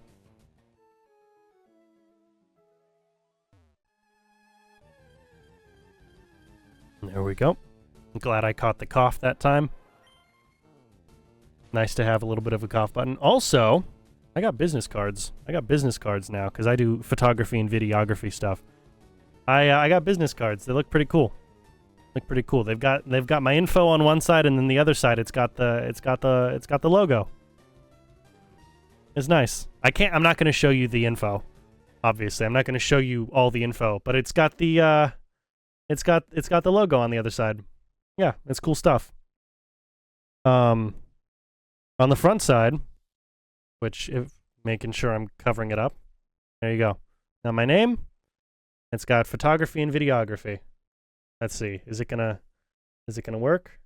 There we go. I'm glad I caught the cough that time. Nice to have a little bit of a cough button. Also, I got business cards. I got business cards now, because I do photography and videography stuff. I got business cards. They look pretty cool. Look pretty cool. They've got my info on one side, and then the other side it's got the logo. It's nice. I'm not going to show you the info. Obviously, I'm not going to show you all the info, but it's got the logo on the other side. Yeah, it's cool stuff. On the front side, which if making sure I'm covering it up. There you go. Now my name, it's got photography and videography. Let's see. Is it gonna work?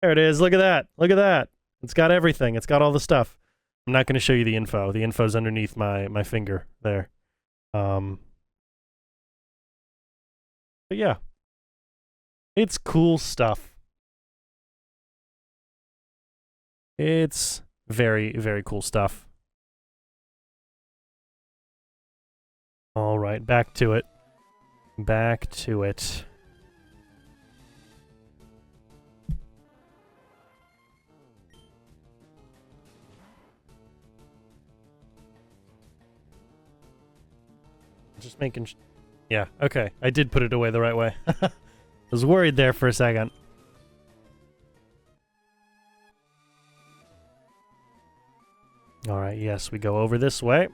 There it is. Look at that. Look at that. It's got everything. It's got all the stuff. I'm not going to show you the info. The info's underneath my finger there. But yeah. It's cool stuff. It's very, very cool stuff. All right, back to it. Back to it. Just making yeah, okay. I did put it away the right way. I was worried there for a second. All right, yes, we go over this way.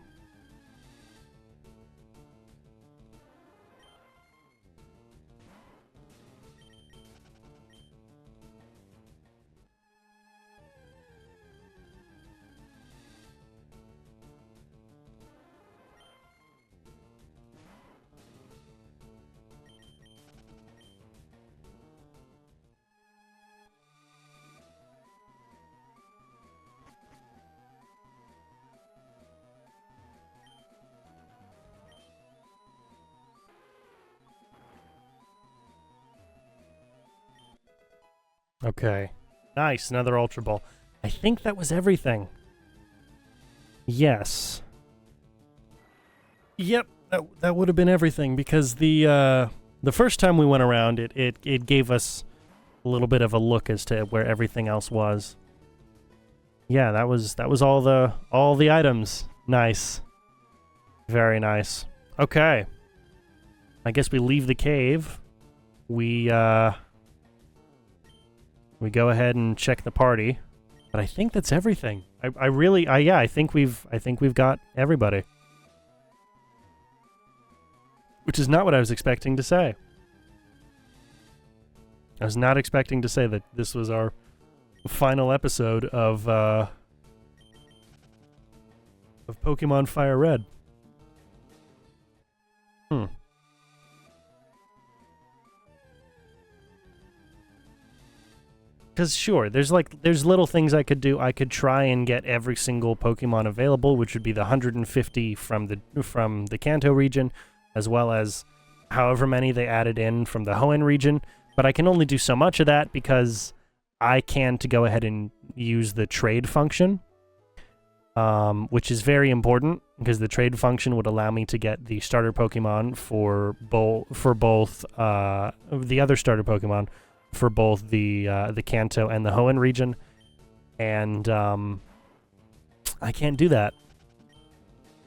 Okay. Nice, another Ultra Ball. I think that was everything. Yes. Yep, that would have been everything because the first time we went around, it gave us a little bit of a look as to where everything else was. Yeah, that was all the items. Nice. Very nice. Okay. I guess we leave the cave. We go ahead and check the party. But I think that's everything. I think we've got everybody. Which is not what I was expecting to say. I was not expecting to say that this was our final episode of Pokemon FireRed. Because sure, there's little things I could do. I could try and get every single Pokemon available, which would be the 150 from the Kanto region, as well as however many they added in from the Hoenn region. But I can only do so much of that because I can to go ahead and use the trade function, which is very important because the trade function would allow me to get the starter Pokemon for both the other starter Pokemon for both the Kanto and the Hoenn region, and I can't do that.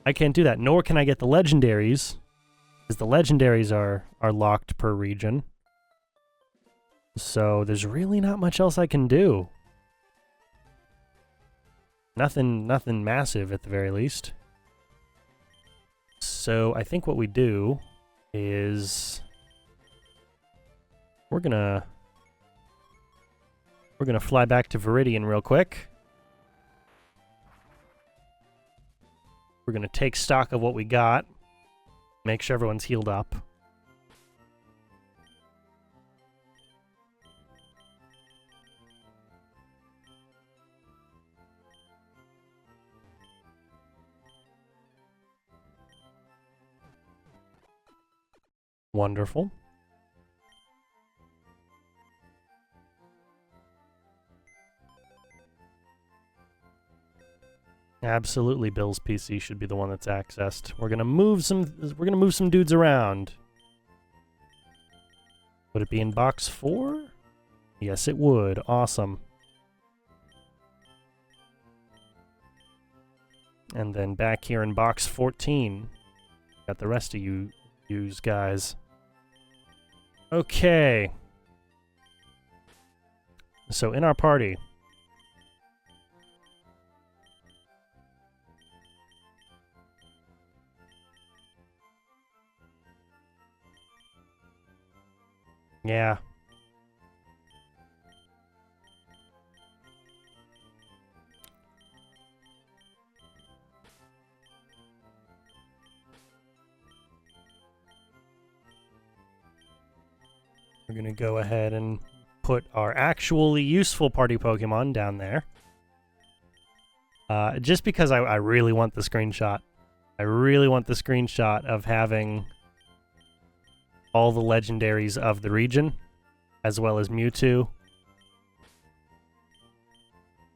I can't do that. Nor can I get the legendaries, because the legendaries are locked per region. So there's really not much else I can do. Nothing massive at the very least. So I think what we do is we're gonna fly back to Viridian real quick. We're gonna take stock of what we got. Make sure everyone's healed up. Wonderful. Absolutely, Bill's PC should be the one that's accessed. We're gonna move some dudes around. Would it be in box 4? Yes, it would. Awesome. And then back here in box 14, got the rest of you guys. Okay. So in our party, yeah. We're going to go ahead and put our actually useful party Pokemon down there. Just because I really want the screenshot. I really want the screenshot of having all the legendaries of the region, as well as Mewtwo.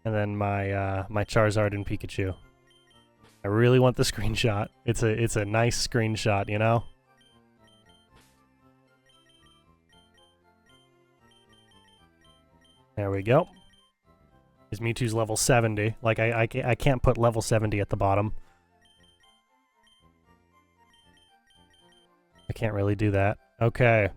And then my Charizard and Pikachu. I really want the screenshot. It's a nice screenshot, you know? There we go. His Mewtwo's level 70. Like, I can't put level 70 at the bottom. I can't really do that. Okay.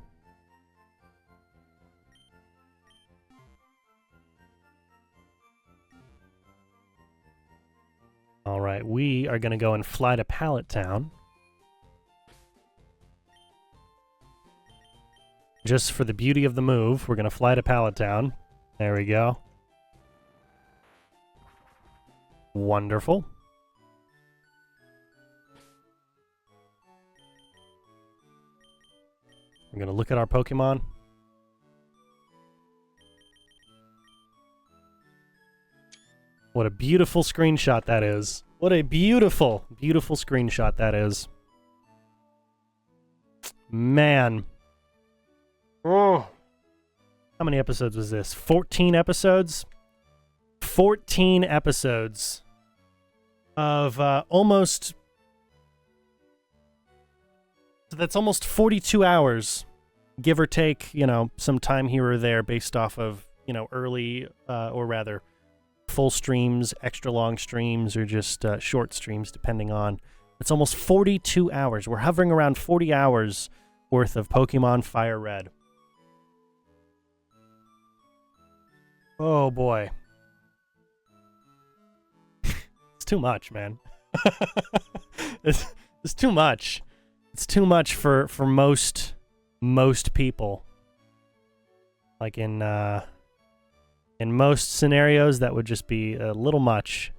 Alright, we are going to go and fly to Pallet Town. Just for the beauty of the move, we're going to fly to Pallet Town. There we go. Wonderful. We're going to look at our Pokemon. What a beautiful screenshot that is. What a beautiful, beautiful screenshot that is. Man. Oh. How many episodes was this? 14 episodes? 14 episodes of almost... So that's almost 42 hours, give or take, you know, some time here or there based off of, you know, early, or rather, full streams, extra long streams, or just short streams, depending on. It's almost 42 hours. We're hovering around 40 hours worth of Pokemon FireRed. Oh, boy. It's too much, man. It's too much. It's too much for most people. Like in most scenarios, that would just be a little much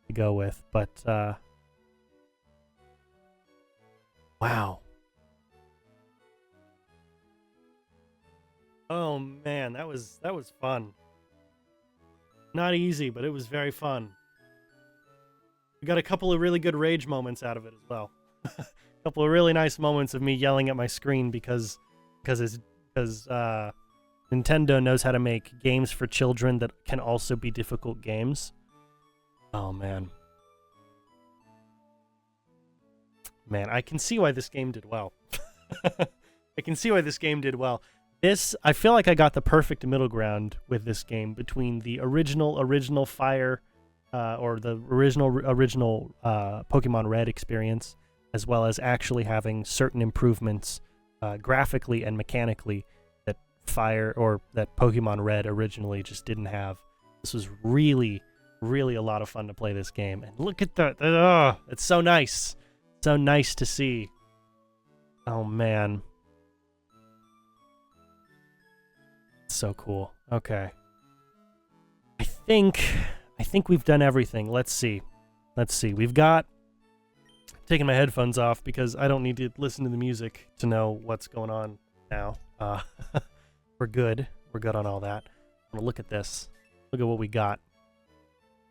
to go with. But wow. Oh man, that was fun. Not easy, but it was very fun. We got a couple of really good rage moments out of it as well. Couple of really nice moments of me yelling at my screen because Nintendo knows how to make games for children that can also be difficult games. Oh man. Man, I can see why this game did well. I can see why this game did well. I feel like I got the perfect middle ground with this game between the original Fire, or the original Pokemon Red experience, as well as actually having certain improvements graphically and mechanically that Pokemon Red originally just didn't have. This was really, really a lot of fun to play this game. And look at that. Oh, it's so nice. So nice to see. Oh, man. So cool. Okay. I think we've done everything. Let's see. We've got... taking my headphones off because I don't need to listen to the music to know what's going on now. We're good. We're good on all that. I'm gonna look at this. Look at what we got.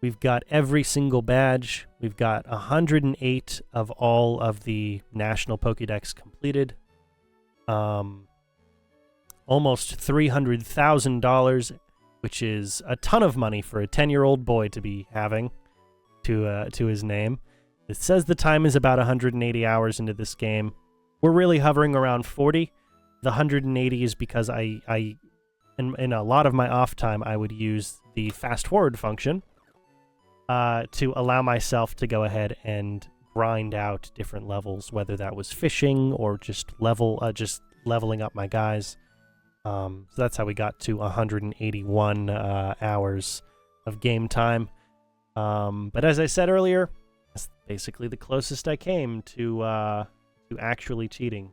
We've got every single badge. We've got 108 of all of the National Pokédex completed. Almost $300,000, which is a ton of money for a 10-year-old boy to be having to his name. It says the time is about 180 hours into this game. We're really hovering around 40. The 180 is because in a lot of my off time, I would use the fast forward function to allow myself to go ahead and grind out different levels, whether that was fishing or just leveling up my guys. So that's how we got to 181 hours of game time. But as I said earlier, that's basically the closest I came to actually cheating.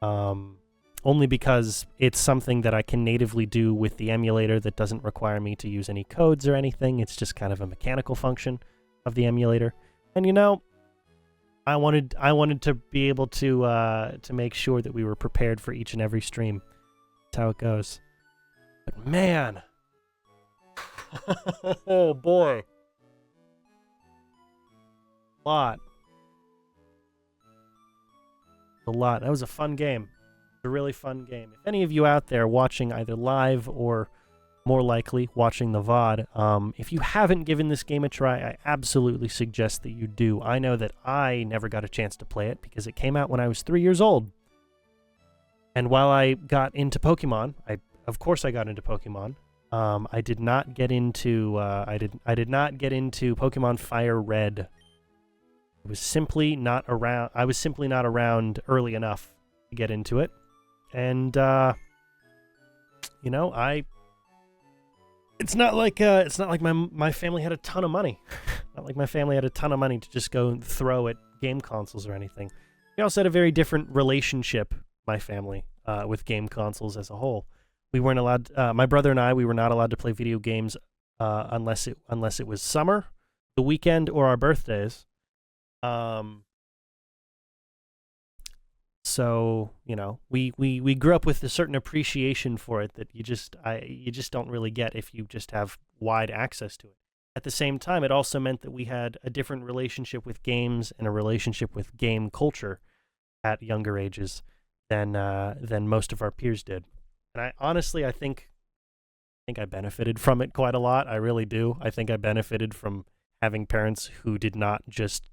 Only because it's something that I can natively do with the emulator that doesn't require me to use any codes or anything. It's just kind of a mechanical function of the emulator. And you know, I wanted to be able to make sure that we were prepared for each and every stream. how it goes. But man, oh boy, a lot. That was a fun game. A really fun game. If any of you out there watching either live or more likely watching the VOD, if you haven't given this game a try, I absolutely suggest that you do. I know that I never got a chance to play it because it came out when I was 3 years old. And while I got into Pokemon, of course I got into Pokemon. I did not get into I did not get into Pokemon FireRed. I was simply not around early enough to get into it. And you know, it's not like my family had a ton of money. Not like my family had a ton of money to just go and throw at game consoles or anything. We also had a very different relationship, my family, with game consoles as a whole. We weren't allowed. My brother and I, we were not allowed to play video games unless it was summer, the weekend, or our birthdays. So, you know, we grew up with a certain appreciation for it that you just don't really get if you just have wide access to it. At the same time, it also meant that we had a different relationship with games and a relationship with game culture at younger ages than most of our peers did. And I honestly, I think I benefited from it quite a lot. I really do. I think I benefited from having parents who did not just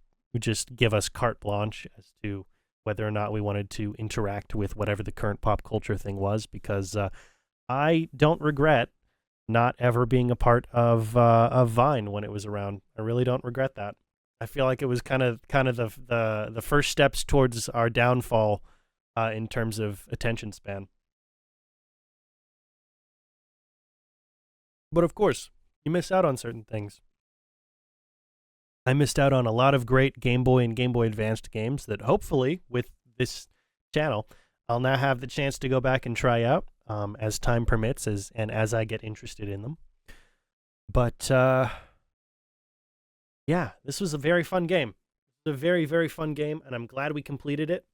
give us carte blanche as to whether or not we wanted to interact with whatever the current pop culture thing was, because I don't regret not ever being a part of Vine when it was around. I really don't regret that. I feel like it was kind of the first steps towards our downfall in terms of attention span. But of course, you miss out on certain things. I missed out on a lot of great Game Boy and Game Boy Advanced games that hopefully, with this channel, I'll now have the chance to go back and try out as time permits and as I get interested in them. But, yeah, this was a very fun game. It was a very, very fun game, and I'm glad we completed it.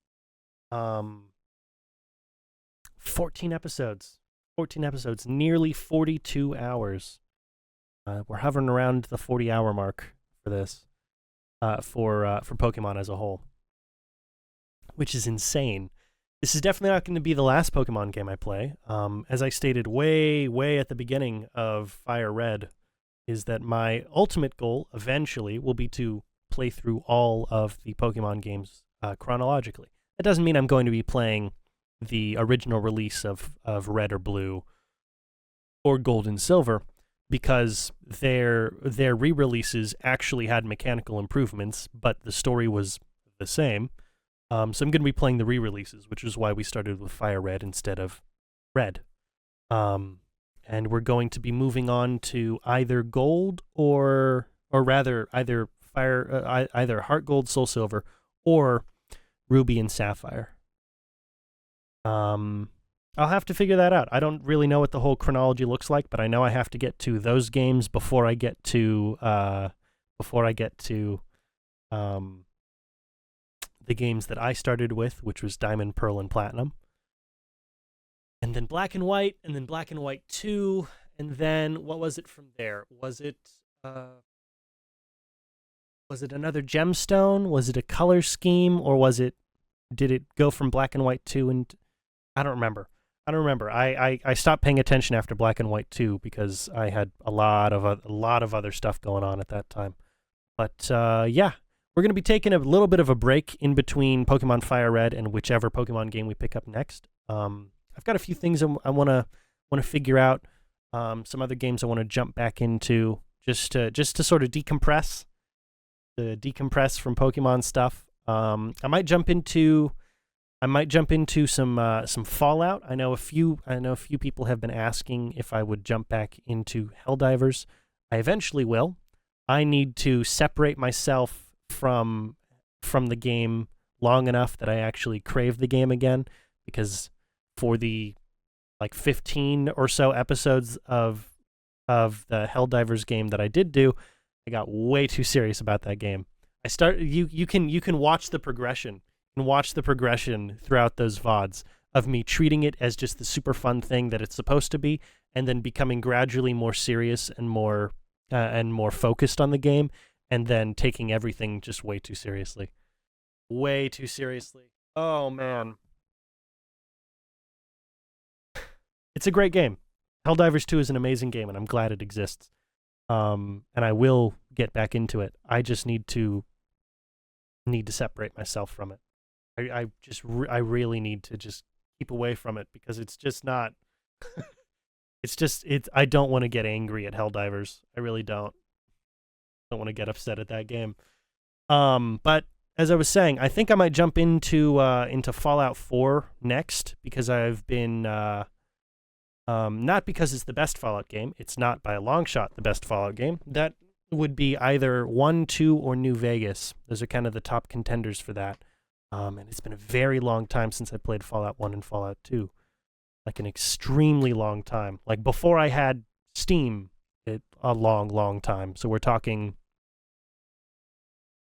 14 episodes. Nearly 42 hours. We're hovering around the 40-hour mark for this, for Pokemon as a whole, which is insane. This is definitely not going to be the last Pokemon game I play. As I stated way at the beginning of FireRed, is that my ultimate goal eventually will be to play through all of the Pokemon games chronologically. That doesn't mean I'm going to be playing the original release of Red or Blue or Gold and Silver, because their re-releases actually had mechanical improvements, but the story was the same. So I'm going to be playing the re-releases, which is why we started with FireRed instead of Red. And we're going to be moving on to either Gold or rather either either Heart Gold, Soul Silver, or Ruby and Sapphire. I'll have to figure that out. I don't really know what the whole chronology looks like, but I know I have to get to those games before I get to the games that I started with, which was Diamond, Pearl, and Platinum. And then Black and White, and then Black and White 2, and then what was it from there? Was it another gemstone? Was it a color scheme, or did it go from Black and White 2 and I don't remember. I stopped paying attention after Black and White 2 because I had a lot of other stuff going on at that time. But yeah, we're going to be taking a little bit of a break in between Pokemon FireRed and whichever Pokemon game we pick up next. I've got a few things I want to figure out. Some other games I want to jump back into just to sort of decompress from Pokemon stuff. I might jump into some Fallout. I know a few people have been asking if I would jump back into Helldivers. I eventually will. I need to separate myself from the game long enough that I actually crave the game again, because for the 15 or so episodes of the Helldivers game that I did do, I got way too serious about that game. You can watch the progression. Watch the progression throughout those VODs of me treating it as just the super fun thing that it's supposed to be, and then becoming gradually more serious and more focused on the game, and then taking everything just way too seriously. Way too seriously. Oh, man. It's a great game. Helldivers 2 is an amazing game, and I'm glad it exists. And I will get back into it. I just need to separate myself from it. I really need to just keep away from it, because it's just not I don't want to get angry at Helldivers. I really don't. I don't want to get upset at that game. But as I was saying, I think I might jump into Fallout 4 next, because I've been not because it's the best Fallout game. It's not by a long shot the best Fallout game. That would be either 1, 2, or New Vegas. Those are kind of the top contenders for that. And it's been a very long time since I played Fallout 1 and Fallout 2. Like an extremely long time. Like before I had Steam, a long, long time. So we're talking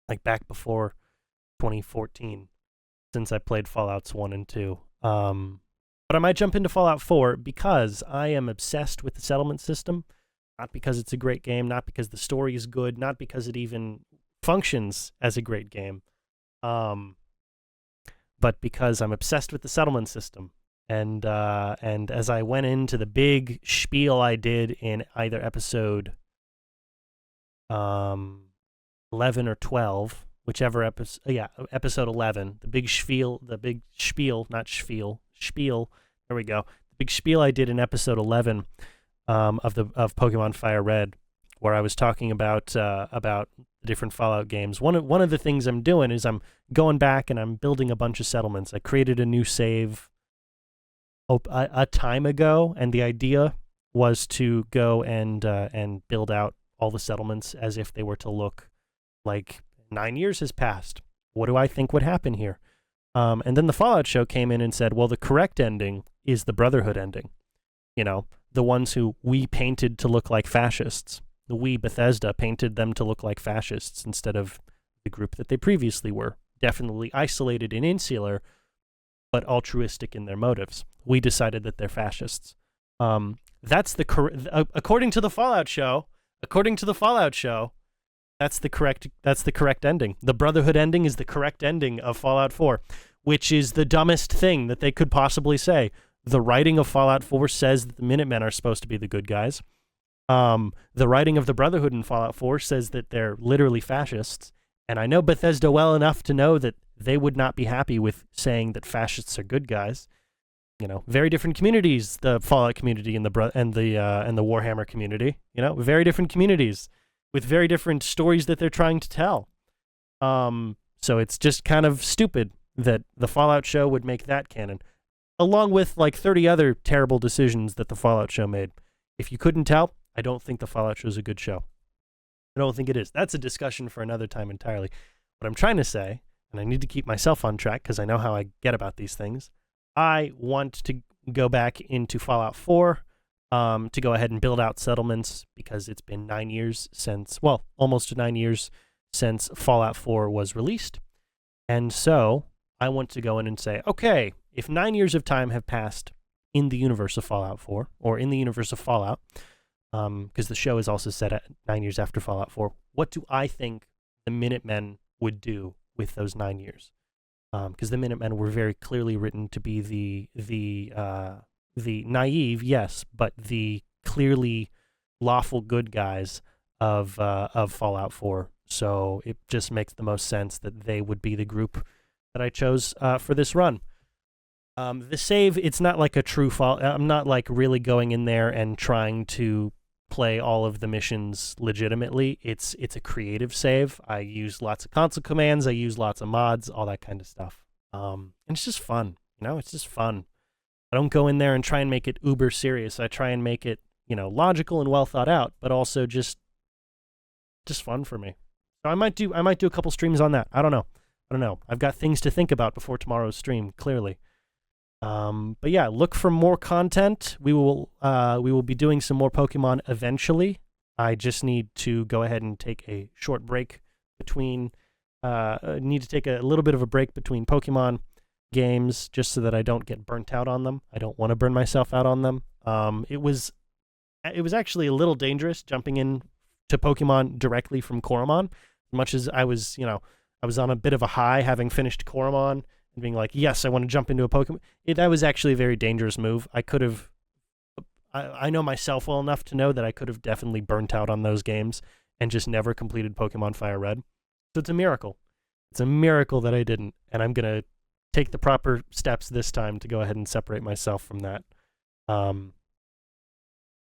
like back before 2014 since I played Fallouts 1 and 2. But I might jump into Fallout 4 because I am obsessed with the settlement system. Not because it's a great game, not because the story is good, not because it even functions as a great game, but because I'm obsessed with the settlement system. And as I went into the big spiel I did in either episode 11 or 12, whichever episode, episode 11, the big spiel, spiel, there we go. The big spiel I did in episode 11 of Pokemon FireRed, where I was talking about the different Fallout games. One of the things I'm doing is I'm going back and I'm building a bunch of settlements. I created a new save a time ago, and the idea was to go and build out all the settlements as if they were to look like 9 years has passed. What do I think would happen here? And then the Fallout show came in and said, well, the correct ending is the Brotherhood ending. You know, the ones who we painted to look like fascists. We, Bethesda, painted them to look like fascists instead of the group that they previously were. Definitely isolated and insular, but altruistic in their motives. We decided that they're fascists. That's according to the Fallout show. According to the Fallout show, that's the correct ending. The Brotherhood ending is the correct ending of Fallout 4, which is the dumbest thing that they could possibly say. The writing of Fallout 4 says that the Minutemen are supposed to be the good guys. The writing of the Brotherhood in Fallout 4 says that they're literally fascists. And I know Bethesda well enough to know that they would not be happy with saying that fascists are good guys. You know, very different communities, the Fallout community and the Warhammer community. You know, very different communities with very different stories that they're trying to tell. So it's just kind of stupid that the Fallout show would make that canon, along with like 30 other terrible decisions that the Fallout show made. If you couldn't tell, I don't think the Fallout show is a good show. I don't think it is. That's a discussion for another time entirely. What I'm trying to say, and I need to keep myself on track because I know how I get about these things, I want to go back into Fallout 4 to go ahead and build out settlements because it's been 9 years since, well, almost 9 years since Fallout 4 was released. And so I want to go in and say, okay, if 9 years of time have passed in the universe of Fallout 4, or in the universe of Fallout, because the show is also set at 9 years after Fallout 4, what do I think the Minutemen would do with those 9 years? Because the Minutemen were very clearly written to be the naive, yes, but the clearly lawful good guys of Fallout 4. So it just makes the most sense that they would be the group that I chose for this run. The save, it's not like a true Fallout. I'm not like really going in there and trying to play all of the missions legitimately. It's a creative save. I use lots of console commands. I use lots of mods, all that kind of stuff. And it's just fun. You know, it's just fun. I don't go in there and try and make it uber serious. I try and make it, you know, logical and well thought out, but also just fun for me. So I might do a couple streams on that. I don't know. I've got things to think about before tomorrow's stream, clearly. But yeah, look for more content. We will be doing some more Pokemon eventually. I just need to go ahead and take a short break between, need to take a little bit of a break between Pokemon games just so that I don't get burnt out on them. I don't want to burn myself out on them. It was actually a little dangerous jumping in to Pokemon directly from Coromon, much as I was, I was on a bit of a high having finished Coromon and being like, yes, I want to jump into a Pokemon. That was actually a very dangerous move. I know myself well enough to know that I could have definitely burnt out on those games and just never completed Pokemon FireRed. So it's a miracle. It's a miracle that I didn't, and I'm going to take the proper steps this time to go ahead and separate myself from that.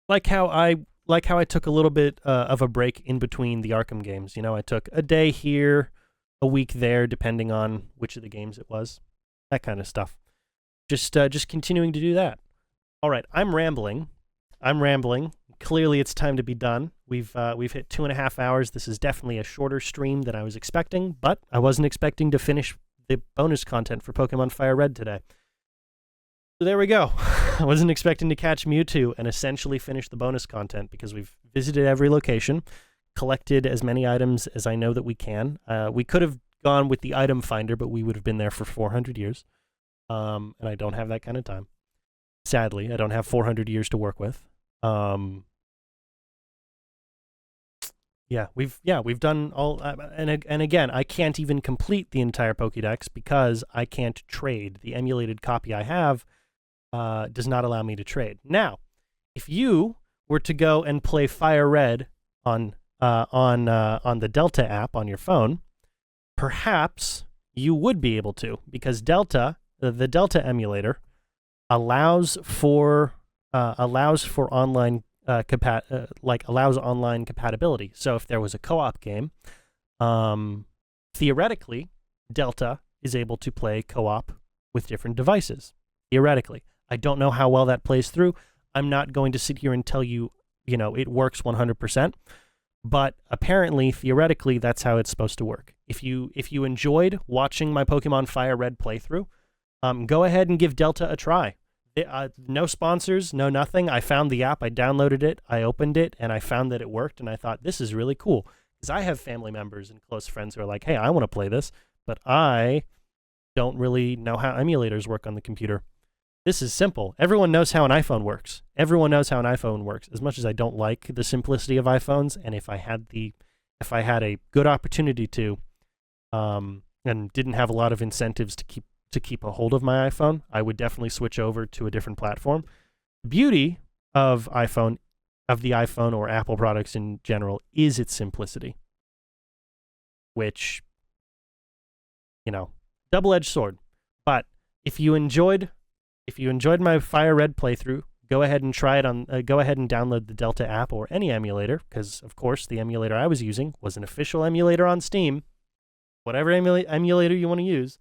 Like how I took a little bit of a break in between the Arkham games. I took a day here, a week there, depending on which of the games it was. That kind of stuff. Just continuing to do that. All right, I'm rambling. Clearly, it's time to be done. We've hit 2.5 hours. This is definitely a shorter stream than I was expecting, but I wasn't expecting to finish the bonus content for Pokemon FireRed today. So there we go. I wasn't expecting to catch Mewtwo and essentially finish the bonus content because we've visited every location, collected as many items as I know that we can. We could have gone with the item finder, but we would have been there for 400 years. And I don't have that kind of time. Sadly, I don't have 400 years to work with. We've done all, and again, I can't even complete the entire Pokédex because I can't trade. The emulated copy I have does not allow me to trade. Now, if you were to go and play FireRed on the Delta app on your phone, perhaps you would be able to, because Delta, the Delta emulator, allows for online allows online compatibility. So if there was a co-op game, theoretically, Delta is able to play co-op with different devices. Theoretically, I don't know how well that plays through. I'm not going to sit here and tell you, it works 100%. But apparently, theoretically, that's how it's supposed to work. If you enjoyed watching my Pokemon FireRed playthrough, go ahead and give Delta a try. No sponsors, no nothing. I found the app, I downloaded it, I opened it, and I found that it worked, and I thought, this is really cool. Because I have family members and close friends who are like, hey, I want to play this, but I don't really know how emulators work on the computer. This is simple. Everyone knows how an iPhone works. Everyone knows how an iPhone works. As much as I don't like the simplicity of iPhones, and if I had a good opportunity to, and didn't have a lot of incentives to keep a hold of my iPhone, I would definitely switch over to a different platform. The beauty of the iPhone or Apple products in general is its simplicity, which, double-edged sword. But if you enjoyed my FireRed playthrough, go ahead and try it go ahead and download the Delta app or any emulator, because of course the emulator I was using was an official emulator on Steam. Whatever emulator you want to use,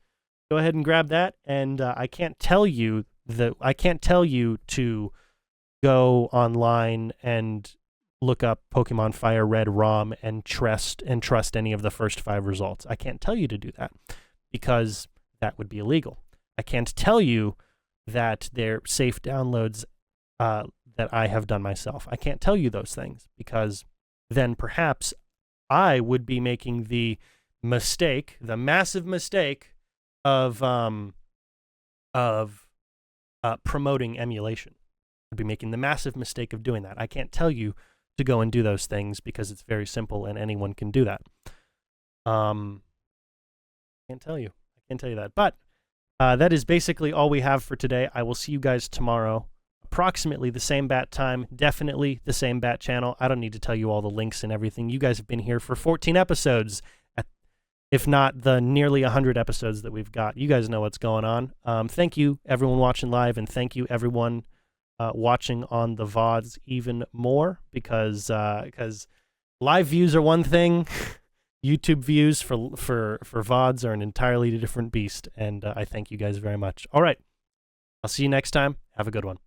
go ahead and grab that. And I can't tell you to go online and look up Pokemon FireRed ROM and trust any of the first 5 results. I can't tell you to do that because that would be illegal. I can't tell you that they're safe downloads that I have done myself. I can't tell you those things because then perhaps I would be making the massive mistake of promoting emulation. I'd be making the massive mistake of doing that. I can't tell you to go and do those things because it's very simple and anyone can do that. Can't tell you that. But that is basically all we have for today. I will see you guys tomorrow, approximately the same bat time, definitely the same bat channel. I don't need to tell you all the links and everything. You guys have been here for 14 episodes, if not the nearly 100 episodes that we've got. You guys know what's going on. Thank you, everyone watching live, and thank you, everyone watching on the VODs even more, because live views are one thing. YouTube views for VODs are an entirely different beast, and I thank you guys very much. All right, I'll see you next time. Have a good one.